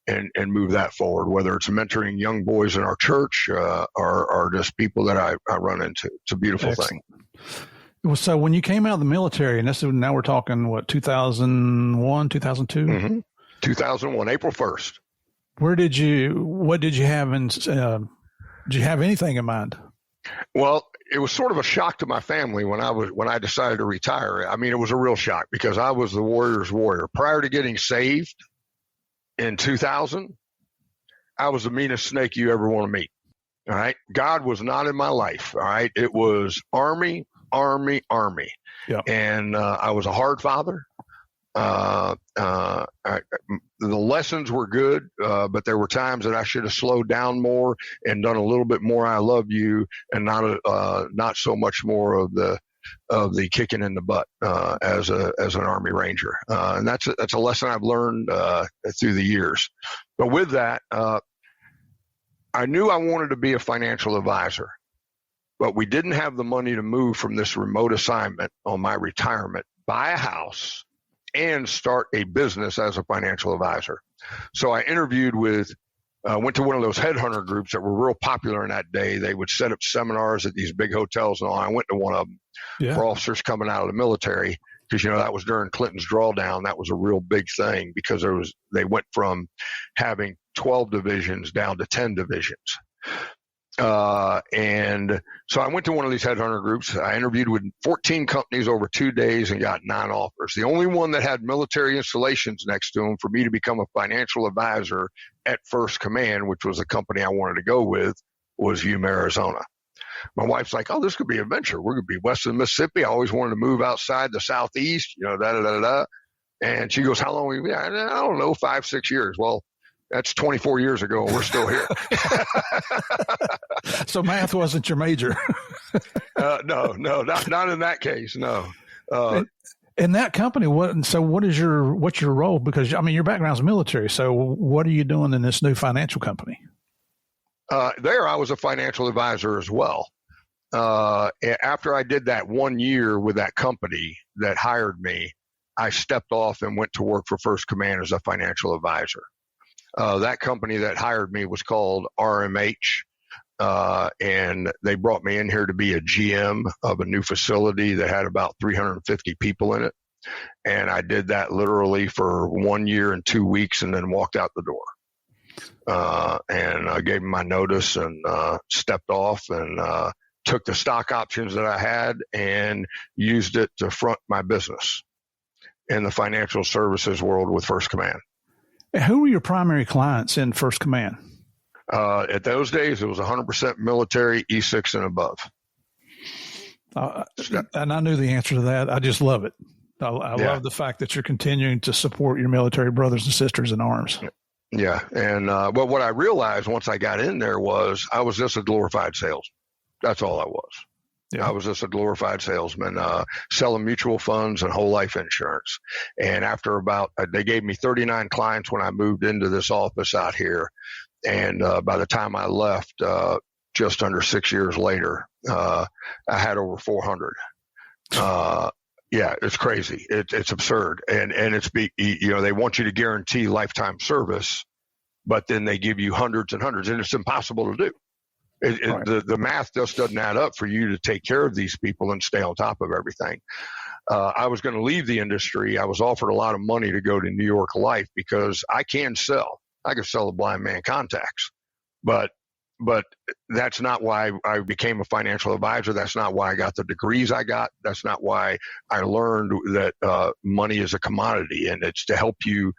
Speaker 1: and move that forward, whether it's mentoring young boys in our church or just people that I run into. It's a beautiful
Speaker 2: Excellent
Speaker 1: thing.
Speaker 2: So when you came out of the military, and now we're talking, what, 2001, 2002?
Speaker 1: Mm-hmm. 2001, April 1st.
Speaker 2: What did you have did you have anything in mind?
Speaker 1: Well, it was sort of a shock to my family when I decided to retire. I mean, it was a real shock because I was the warrior's warrior. Prior to getting saved in 2000, I was the meanest snake you ever want to meet. All right. God was not in my life. All right. It was army.
Speaker 2: Yeah.
Speaker 1: And I was a hard father. The lessons were good, but there were times that I should have slowed down more and done a little bit more I love you, and not so much more of the kicking in the butt as an Army Ranger. And that's a lesson I've learned through the years. But with that, I knew I wanted to be a financial advisor, but we didn't have the money to move from this remote assignment on my retirement, buy a house, and start a business as a financial advisor. So I interviewed went to one of those headhunter groups that were real popular in that day. They would set up seminars at these big hotels and all. I went to one of them for officers coming out of the military because, that was during Clinton's drawdown. That was a real big thing because they went from having 12 divisions down to 10 divisions. And so I went to one of these headhunter groups. I interviewed with 14 companies over 2 days and got 9 offers. The only one that had military installations next to them for me to become a financial advisor at First Command, which was the company I wanted to go with, was Yuma, Arizona. My wife's like, oh, this could be an adventure. We're going to be west of Mississippi. I always wanted to move outside the Southeast, And she goes, how long will you be? I don't know, 5-6 years. Well, that's 24 years ago, and we're still here.
Speaker 2: So math wasn't your major.
Speaker 1: No, not in that case. No.
Speaker 2: In that company, what's your role? Because your background's military. So what are you doing in this new financial company?
Speaker 1: There, I was a financial advisor as well. After I did that 1 year with that company that hired me, I stepped off and went to work for First Command as a financial advisor. That company that hired me was called RMH, and they brought me in here to be a GM of a new facility that had about 350 people in it. And I did that literally for 1 year and 2 weeks and then walked out the door. And I gave them my notice and stepped off and took the stock options that I had and used it to front my business in the financial services world with First Command.
Speaker 2: Who were your primary clients in First Command?
Speaker 1: At those days, it was 100% military, E6 and above.
Speaker 2: And I knew the answer to that. I just love it. I love the fact that you're continuing to support your military brothers and sisters in arms.
Speaker 1: Yeah. And but what I realized once I got in there was I was just a glorified salesman. That's all I was. Yeah. I was just a glorified salesman, selling mutual funds and whole life insurance. And after they gave me 39 clients when I moved into this office out here. And by the time I left, just under 6 years later, I had over 400. Yeah, it's crazy. It's absurd. And they want you to guarantee lifetime service, but then they give you hundreds and hundreds, and it's impossible to do. Right. The math just doesn't add up for you to take care of these people and stay on top of everything. I was going to leave the industry. I was offered a lot of money to go to New York Life because I can sell. I can sell a blind man contacts, but that's not why I became a financial advisor. That's not why I got the degrees I got. That's not why I learned that money is a commodity, and it's to help you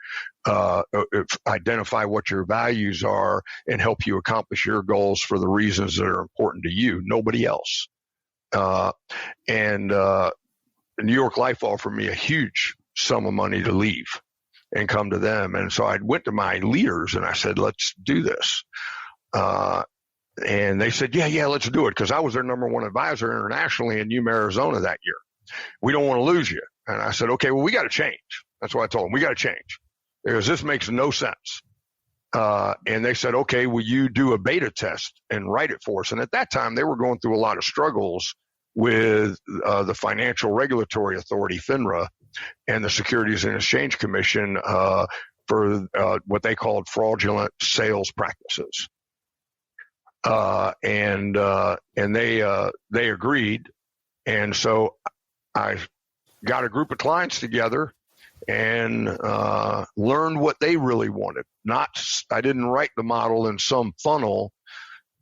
Speaker 1: identify what your values are and help you accomplish your goals for the reasons that are important to you, nobody else. And New York Life offered me a huge sum of money to leave and come to them. And so I went to my leaders and I said, let's do this. And they said, yeah, let's do it. Because I was their number one advisor internationally in Yuma, Arizona that year. We don't want to lose you. And I said, okay, well, we got to change. That's what I told them. We got to change because this makes no sense. And they said, okay, will you do a beta test and write it for us? And at that time, they were going through a lot of struggles with the Financial Regulatory Authority, FINRA, and the Securities and Exchange Commission for what they called fraudulent sales practices. And they agreed. And so I got a group of clients together and learned what they really wanted. I didn't write the model in some funnel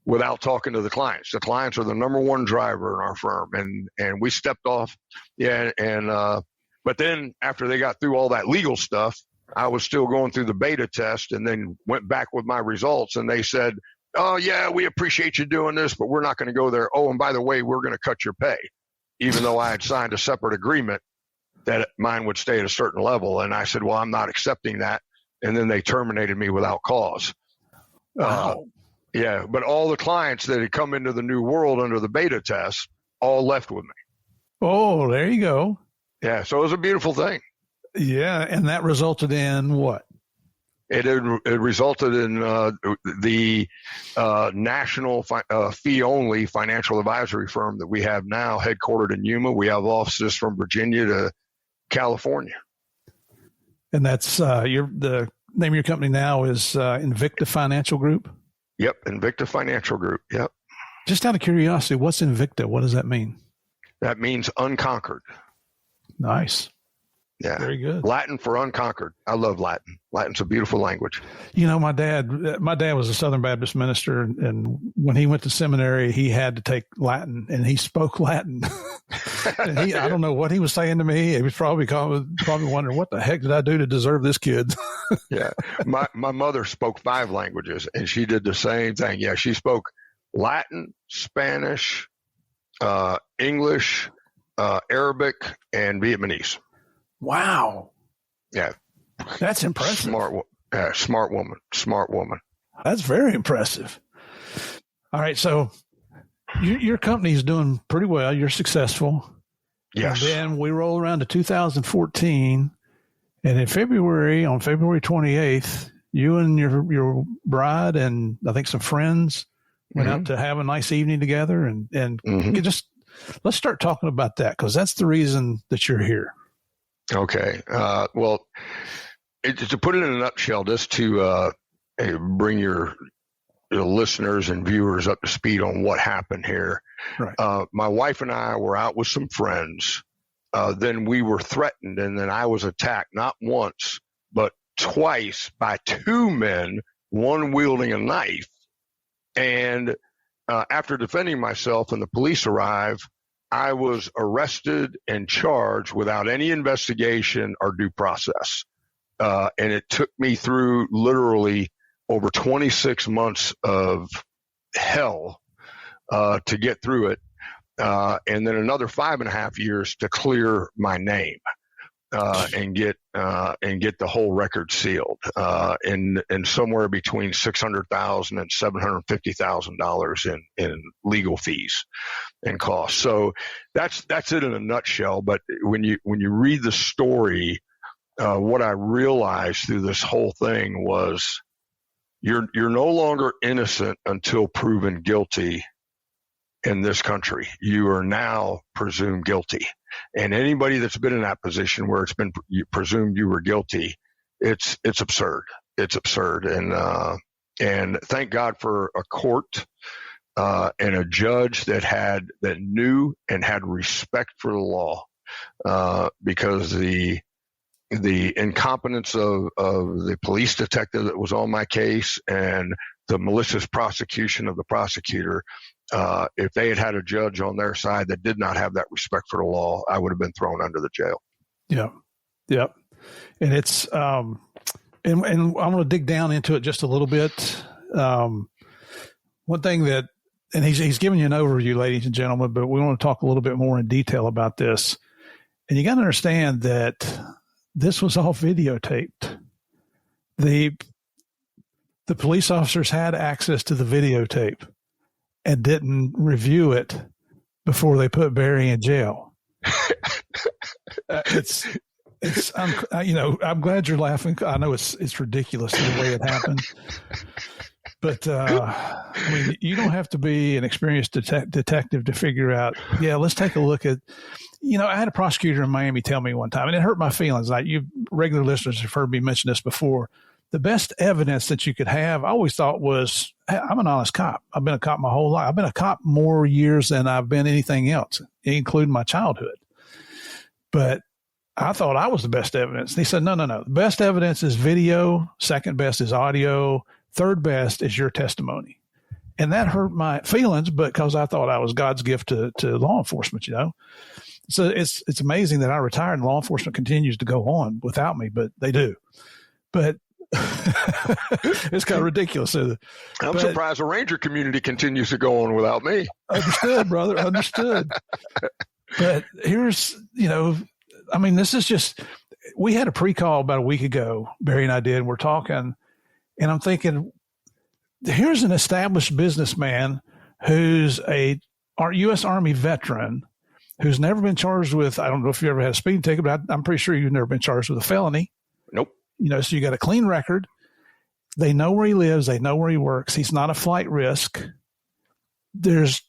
Speaker 1: without talking to the clients. The clients are the number one driver in our firm, and we stepped off. Yeah, but then after they got through all that legal stuff, I was still going through the beta test, and then went back with my results, and they said, "Oh yeah, we appreciate you doing this, but we're not going to go there. Oh, and by the way, we're going to cut your pay," even though I had signed a separate agreement that mine would stay at a certain level. And I said, "Well, I'm not accepting that." And then they terminated me without cause.
Speaker 2: Wow.
Speaker 1: Yeah, but all the clients that had come into the new world under the beta test all left with me.
Speaker 2: Oh, there you go.
Speaker 1: Yeah, so it was a beautiful thing.
Speaker 2: Yeah, and that resulted in what?
Speaker 1: It resulted in the national fee-only financial advisory firm that we have now, headquartered in Yuma. We have offices from Virginia to California.
Speaker 2: And that's the name of your company now is Invicta Financial Group?
Speaker 1: Yep, Invicta Financial Group. Yep.
Speaker 2: Just out of curiosity, what's Invicta? What does that mean?
Speaker 1: That means unconquered.
Speaker 2: Nice.
Speaker 1: Yeah.
Speaker 2: Very good.
Speaker 1: Latin for unconquered. I love Latin. Latin's a beautiful language.
Speaker 2: You know, my dad was a Southern Baptist minister, and when he went to seminary, he had to take Latin, and he spoke Latin. And I don't know what he was saying to me. He was probably wondering, what the heck did I do to deserve this kid?
Speaker 1: Yeah. My mother spoke 5 languages, and she did the same thing. Yeah. She spoke Latin, Spanish, English, Arabic, and Vietnamese.
Speaker 2: Wow.
Speaker 1: Yeah.
Speaker 2: That's impressive.
Speaker 1: Smart woman.
Speaker 2: That's very impressive. All right. So your company's doing pretty well. You're successful.
Speaker 1: Yes.
Speaker 2: And then we roll around to 2014. And on February 28th, you and your bride and I think some friends went out to have a nice evening together. And let's start talking about that, because that's the reason that you're here.
Speaker 1: Okay. Well, to put it in a nutshell, just to bring your listeners and viewers up to speed on what happened here. Right. My wife and I were out with some friends. Then we were threatened, and then I was attacked not once, but twice by 2 men, one wielding a knife. And after defending myself and the police arrive, I was arrested and charged without any investigation or due process. And it took me through literally over 26 months of hell to get through it. And then another 5.5 years to clear my name and get the whole record sealed in somewhere between $600,000 and $750,000 in legal fees and costs. So that's it in a nutshell. But when you read the story, what I realized through this whole thing was you're no longer innocent until proven guilty in this country. You are now presumed guilty. And anybody that's been in that position where it's been presumed you were guilty, it's absurd. It's absurd. And thank God for a court and a judge that knew and had respect for the law, because the incompetence of the police detective that was on my case and the malicious prosecution of the prosecutor, if they had had a judge on their side that did not have that respect for the law, I would have been thrown under the jail. Yeah.
Speaker 2: Yeah. And it's, and I'm going to dig down into it just a little bit. One thing that, and he's giving you an overview, ladies and gentlemen, but we want to talk a little bit more in detail about this. And you got to understand that this was all videotaped. The police officers had access to the videotape and didn't review it before they put Barry in jail. I'm glad you're laughing. I know it's ridiculous the way it happened, but I mean, you don't have to be an experienced detective to figure out. Yeah, let's take a look at. I had a prosecutor in Miami tell me one time, and it hurt my feelings. Like, you regular listeners have heard me mention this before. The best evidence that you could have, I always thought, was, hey, I'm an honest cop. I've been a cop my whole life. I've been a cop more years than I've been anything else, including my childhood. But I thought I was the best evidence. And he said, no. The best evidence is video. Second best is audio. Third best is your testimony. And that hurt my feelings, but because I thought I was God's gift to law enforcement, So it's amazing that I retired and law enforcement continues to go on without me, but they do. But it's kind of ridiculous. I'm
Speaker 1: surprised the Ranger community continues to go on without me.
Speaker 2: Understood, brother. Understood. But here's, this is just, we had a pre-call about a week ago, Barry and I did, and we're talking, and I'm thinking, here's an established businessman who's a U.S. Army veteran who's never been charged with, I don't know if you ever had a speeding ticket, but I'm pretty sure you've never been charged with a felony.
Speaker 1: Nope.
Speaker 2: So you got a clean record. They know where he lives. They know where he works. He's not a flight risk. There's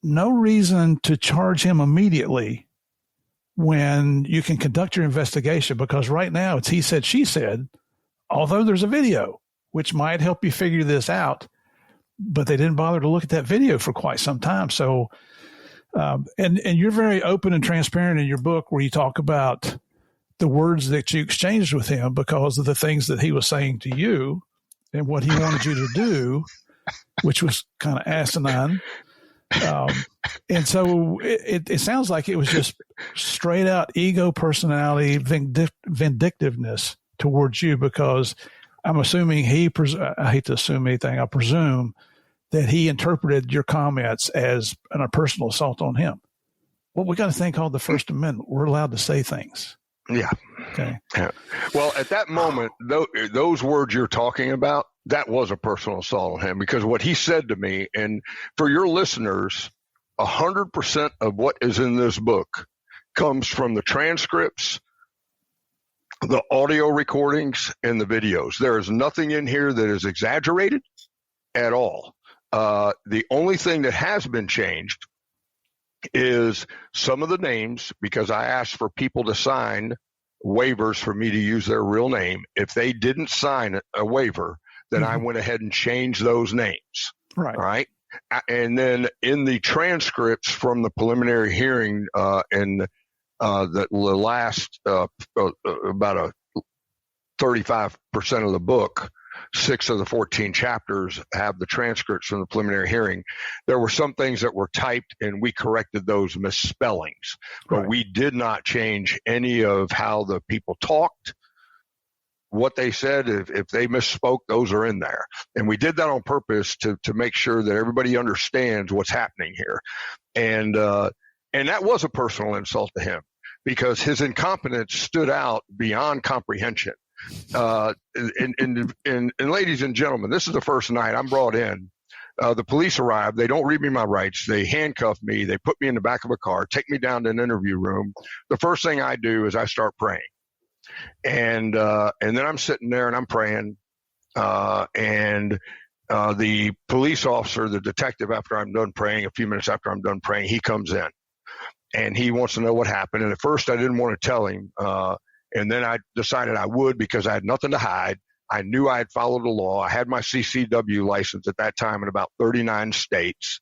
Speaker 2: no reason to charge him immediately when you can conduct your investigation, because right now it's he said, she said, although there's a video, which might help you figure this out, but they didn't bother to look at that video for quite some time. So, and you're very open and transparent in your book where you talk about the words that you exchanged with him because of the things that he was saying to you and what he wanted you to do, which was kind of asinine. And so it sounds like it was just straight out ego, personality, vindictiveness towards you, because I'm assuming I hate to assume anything, I presume that he interpreted your comments as a personal assault on him. Well, we got a thing called the First Amendment. We're allowed to say things.
Speaker 1: Yeah.
Speaker 2: Okay.
Speaker 1: Yeah. Well, at that moment, those words you're talking about, that was a personal assault on him, because what he said to me, and for your listeners, 100% of what is in this book comes from the transcripts, the audio recordings, and the videos. There is nothing in here that is exaggerated at all. The only thing that has been changed is some of the names, because I asked for people to sign waivers for me to use their real name. If they didn't sign a waiver, then I went ahead and changed those names.
Speaker 2: Right.
Speaker 1: Right. And then in the transcripts from the preliminary hearing, in the last about 35% of the book, 6 of the 14 chapters have the transcripts from the preliminary hearing. There were some things that were typed, and we corrected those misspellings, but we did not change any of how the people talked. What they said, if they misspoke, those are in there. And we did that on purpose to make sure that everybody understands what's happening here. And that was a personal insult to him, because his incompetence stood out beyond comprehension. And ladies and gentlemen, this is the first night I'm brought in. The police arrive. They don't read me my rights. They handcuff me. They put me in the back of a car, take me down to an interview room. The first thing I do is I start praying. And then I'm sitting there and I'm praying. And the police officer, the detective, after I'm done praying, a few minutes after I'm done praying, he comes in and he wants to know what happened. And at first I didn't want to tell him. And then I decided I would, because I had nothing to hide. I knew I had followed the law. I had my CCW license at that time in about 39 states.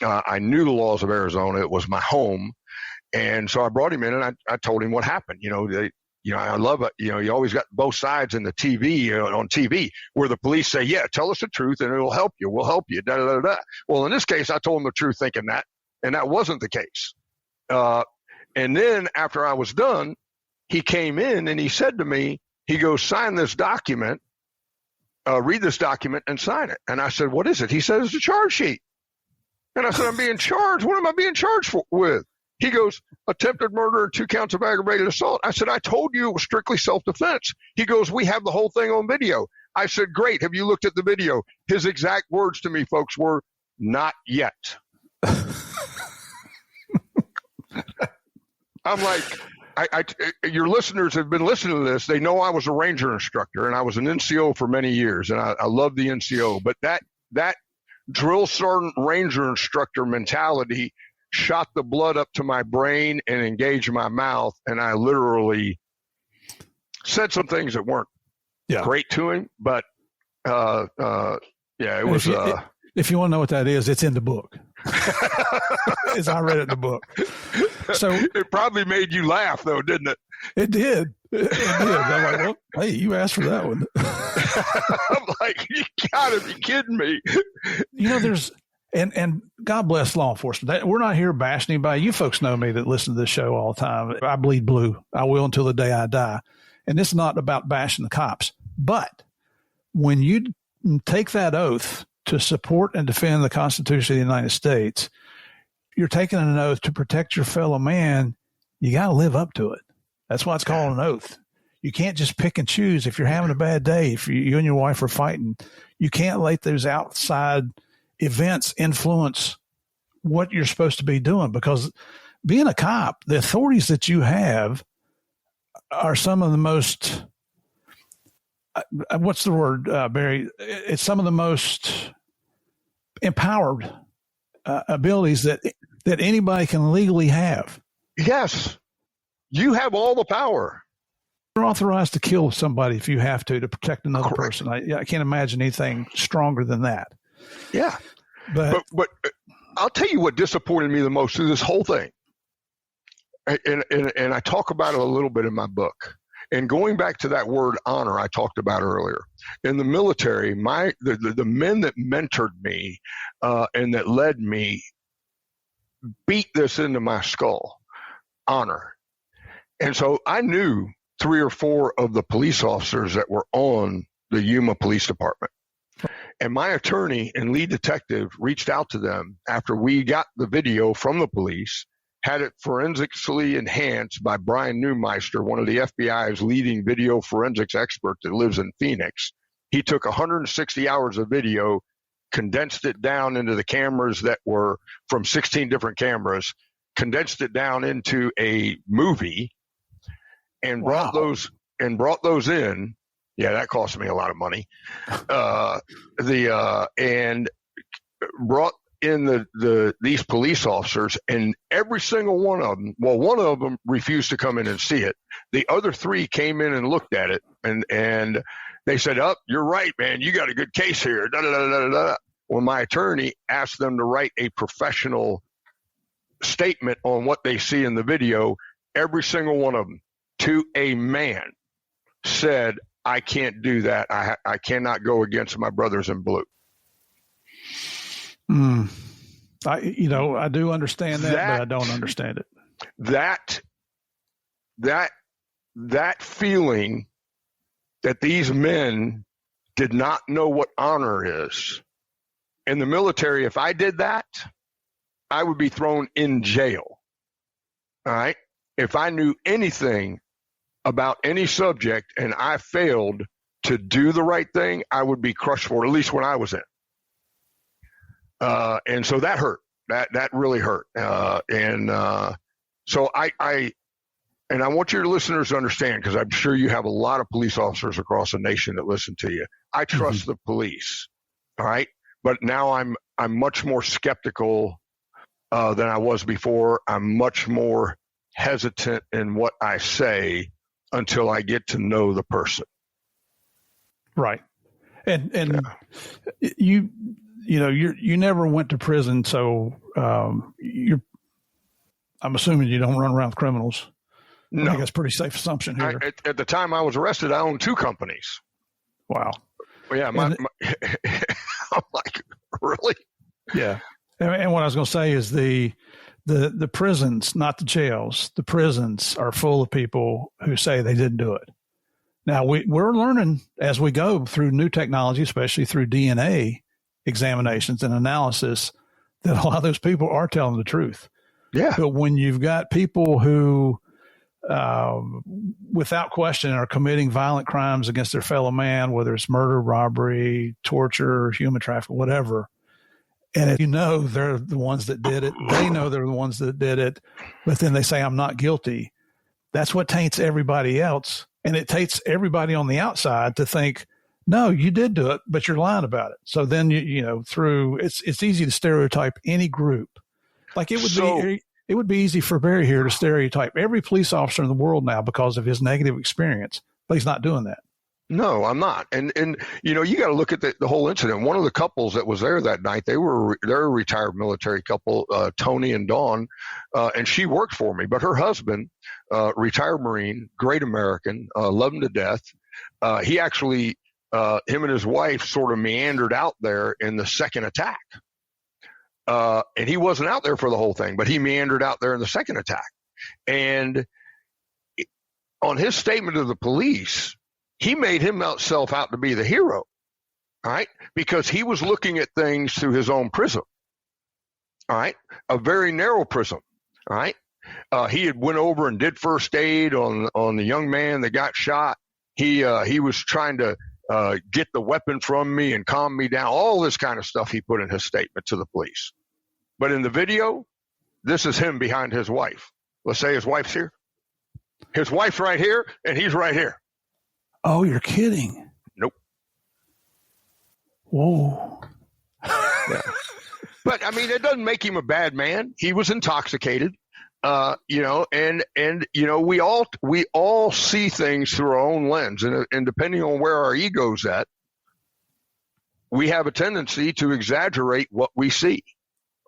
Speaker 1: I knew the laws of Arizona. It was my home. And so I brought him in and I told him what happened. I love it. You always got both sides in the TV, on TV, where the police say, yeah, tell us the truth and it'll help you. We'll help you. Da, da, da, da. Well, in this case, I told him the truth thinking that, and that wasn't the case. And then after I was done, he came in and he said to me, he goes, sign this document, read this document and sign it. And I said, what is it? He said, it's a charge sheet. And I said, I'm being charged. What am I being charged with? He goes, attempted murder and 2 counts of aggravated assault. I said, I told you it was strictly self-defense. He goes, we have the whole thing on video. I said, great. Have you looked at the video? His exact words to me, folks, were, not yet. I'm like, your listeners have been listening to this. They know I was a Ranger instructor and I was an NCO for many years, and I love the NCO. But that drill sergeant Ranger instructor mentality shot the blood up to my brain and engaged my mouth. And I literally said some things that weren't great to him, but it was.
Speaker 2: If you want to know what that is, it's in the book. As I read it in the book. So
Speaker 1: it probably made you laugh, though, didn't it?
Speaker 2: It did. It did. I'm like, well, hey, you asked for that one.
Speaker 1: I'm like, you gotta be kidding me.
Speaker 2: There's and God bless law enforcement. We're not here bashing anybody. You folks know me that listen to this show all the time. I bleed blue. I will until the day I die. And it's not about bashing the cops. But when you take that oath to support and defend the Constitution of the United States, you're taking an oath to protect your fellow man. You got to live up to it. That's why it's called an oath. You can't just pick and choose. If you're having a bad day, if you and your wife are fighting, you can't let those outside events influence what you're supposed to be doing, because being a cop, the authorities that you have are some of the most, what's the word, Barry? It's some of the most empowered abilities that anybody can legally have.
Speaker 1: Yes. You have all the power.
Speaker 2: You're authorized to kill somebody if you have to protect another person. I can't imagine anything stronger than that.
Speaker 1: Yeah. But I'll tell you what disappointed me the most through this whole thing. And I talk about it a little bit in my book. And going back to that word honor I talked about earlier, in the military, the men that mentored me and that led me beat this into my skull, honor. And so I knew 3 or 4 of the police officers that were on the Yuma Police Department. And my attorney and lead detective reached out to them after we got the video from the police, had it forensically enhanced by Brian Neumeister, one of the FBI's leading video forensics experts that lives in Phoenix. He took 160 hours of video, condensed it down into the cameras that were from 16 different cameras, condensed it down into a movie, and brought those in. Yeah, that cost me a lot of money. And brought in these police officers, and every single one of them. Well, one of them refused to come in and see it. The other 3 came in and looked at it, and they said, "Oh, you're right, man. You got a good case here." Da, da, da, da, da. Well, my attorney asked them to write a professional statement on what they see in the video. Every single one of them, to a man, said, "I can't do that. I cannot go against my brothers in blue."
Speaker 2: I do understand that, but I don't understand it.
Speaker 1: That feeling that these men did not know what honor is. In the military, if I did that, I would be thrown in jail. All right? If I knew anything about any subject and I failed to do the right thing, I would be crushed for it, at least when I was in. And so that hurt. That really hurt. So I want your listeners to understand, because I'm sure you have a lot of police officers across the nation that listen to you. I trust the police. All right. But now I'm much more skeptical than I was before. I'm much more hesitant in what I say until I get to know the person.
Speaker 2: Right. And you never went to prison, so I'm assuming you don't run around with criminals. No. I think that's a pretty safe assumption here.
Speaker 1: At the time I was arrested, I owned 2 companies.
Speaker 2: Wow.
Speaker 1: Yeah. I'm like, really?
Speaker 2: Yeah. And what I was going to say is the prisons, not the jails, the prisons are full of people who say they didn't do it. Now, we're learning as we go through new technology, especially through DNA examinations and analysis, that a lot of those people are telling the truth.
Speaker 1: Yeah.
Speaker 2: But when you've got people who, without question, are committing violent crimes against their fellow man, whether it's murder, robbery, torture, human trafficking, whatever, and if you know they're the ones that did it, they know they're the ones that did it, but then they say, "I'm not guilty," that's what taints everybody else. And it takes everybody on the outside to think, no, you did do it, but you're lying about it. So then, it's easy to stereotype any group Like it would be easy for Barry here to stereotype every police officer in the world now because of his negative experience, but he's not doing that.
Speaker 1: No, I'm not. And you got to look at the whole incident. One of the couples that was there that night, they're a retired military couple, Tony and Dawn, and she worked for me. But her husband, retired Marine, great American, loved him to death. He actually, him and his wife sort of meandered out there in the second attack. And he wasn't out there for the whole thing, but he meandered out there in the second attack. And on his statement to the police, he made himself out to be the hero, all right, because he was looking at things through his own prism, all right, a very narrow prism, all right. He had went over and did first aid on the young man that got shot. He was trying to get the weapon from me and calm me down, all this kind of stuff he put in his statement to the police. But in the video, this is him behind his wife. Let's say his wife's here. His wife's right here, and he's right here.
Speaker 2: Oh, you're kidding.
Speaker 1: Nope.
Speaker 2: Whoa.
Speaker 1: Yeah. But I mean, it doesn't make him a bad man. He was intoxicated, and we all see things through our own lens, and depending on where our ego's at, we have a tendency to exaggerate what we see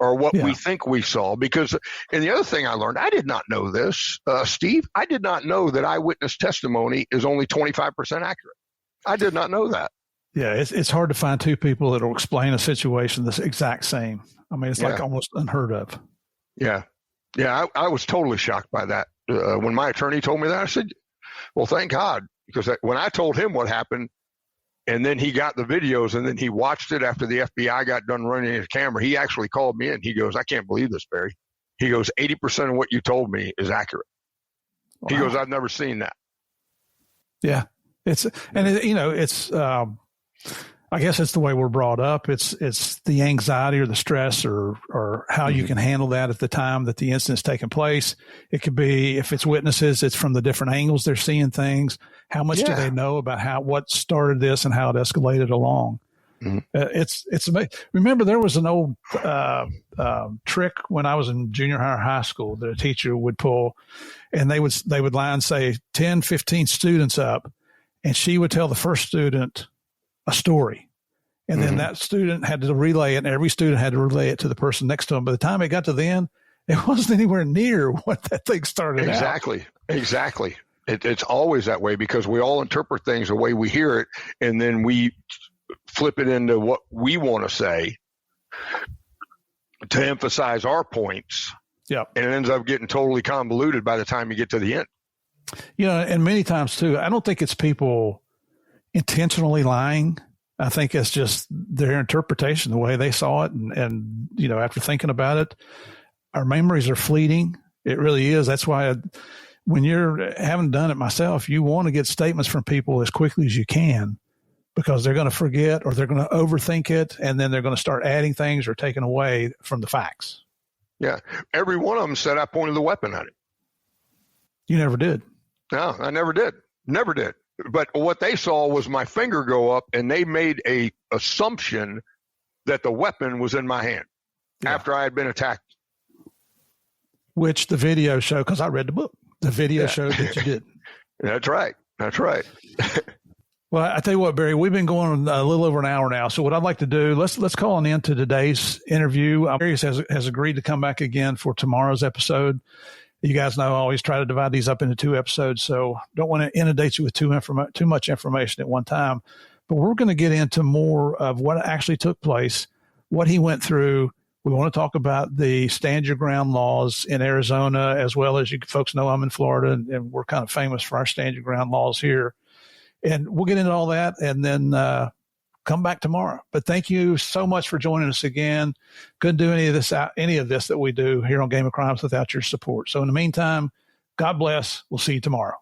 Speaker 1: or what we think we saw. Because, and the other thing I learned, I did not know this, Steve, I did not know that eyewitness testimony is only 25% accurate. I did not know that.
Speaker 2: Yeah, it's hard to find two people that will explain a situation the exact same. I mean, it's like almost unheard of.
Speaker 1: Yeah. Yeah, I was totally shocked by that. When my attorney told me that, I said, well, thank God. Because when I told him what happened, and then he got the videos, and then he watched it after the FBI got done running his camera, he actually called me in. He goes, I can't believe this, Barry. He goes, 80% of what you told me is accurate. Wow. He goes, I've never seen that.
Speaker 2: Yeah. I guess it's the way we're brought up. It's the anxiety or the stress or how you can handle that at the time that the incident's taking place. It could be, if it's witnesses, it's from the different angles they're seeing things. How much do they know about what started this and how it escalated along? Mm-hmm. It's amazing. Remember, there was an old trick when I was in junior high school that a teacher would pull, and they would line, say 10, 15 students up, and she would tell the first student a story. And then that student had to relay it, and every student had to relay it to the person next to them. By the time it got to the end, it wasn't anywhere near what that thing started out.
Speaker 1: Exactly. It's always that way, because we all interpret things the way we hear it, and then we flip it into what we want to say to emphasize our points.
Speaker 2: Yeah.
Speaker 1: And it ends up getting totally convoluted by the time you get to the end.
Speaker 2: And many times too, I don't think it's people intentionally lying. I think it's just their interpretation, the way they saw it. And after thinking about it, our memories are fleeting. It really is. That's why when you're having done it myself, you want to get statements from people as quickly as you can, because they're going to forget or they're going to overthink it. And then they're going to start adding things or taking away from the facts. Yeah.
Speaker 1: Every one of them said I pointed the weapon at him.
Speaker 2: You never did.
Speaker 1: No, I never did. Never did. But what they saw was my finger go up, and they made a assumption that the weapon was in my hand after I had been attacked.
Speaker 2: Which the video showed, because I read the book. The video showed that you didn't.
Speaker 1: That's right.
Speaker 2: Well, I tell you what, Barry, we've been going a little over an hour now. So what I'd like to do, let's call an end to today's interview. Barry has agreed to come back again for tomorrow's episode. You guys know I always try to divide these up into 2 episodes, so don't want to inundate you with too much information at one time. But we're going to get into more of what actually took place, what he went through. We want to talk about the stand your ground laws in Arizona, as well as you folks know I'm in Florida, and we're kind of famous for our stand your ground laws here. And we'll get into all that and then come back tomorrow. But thank you so much for joining us again. Couldn't do any of this that we do here on Game of Crimes without your support. So in the meantime, God bless. We'll see you tomorrow.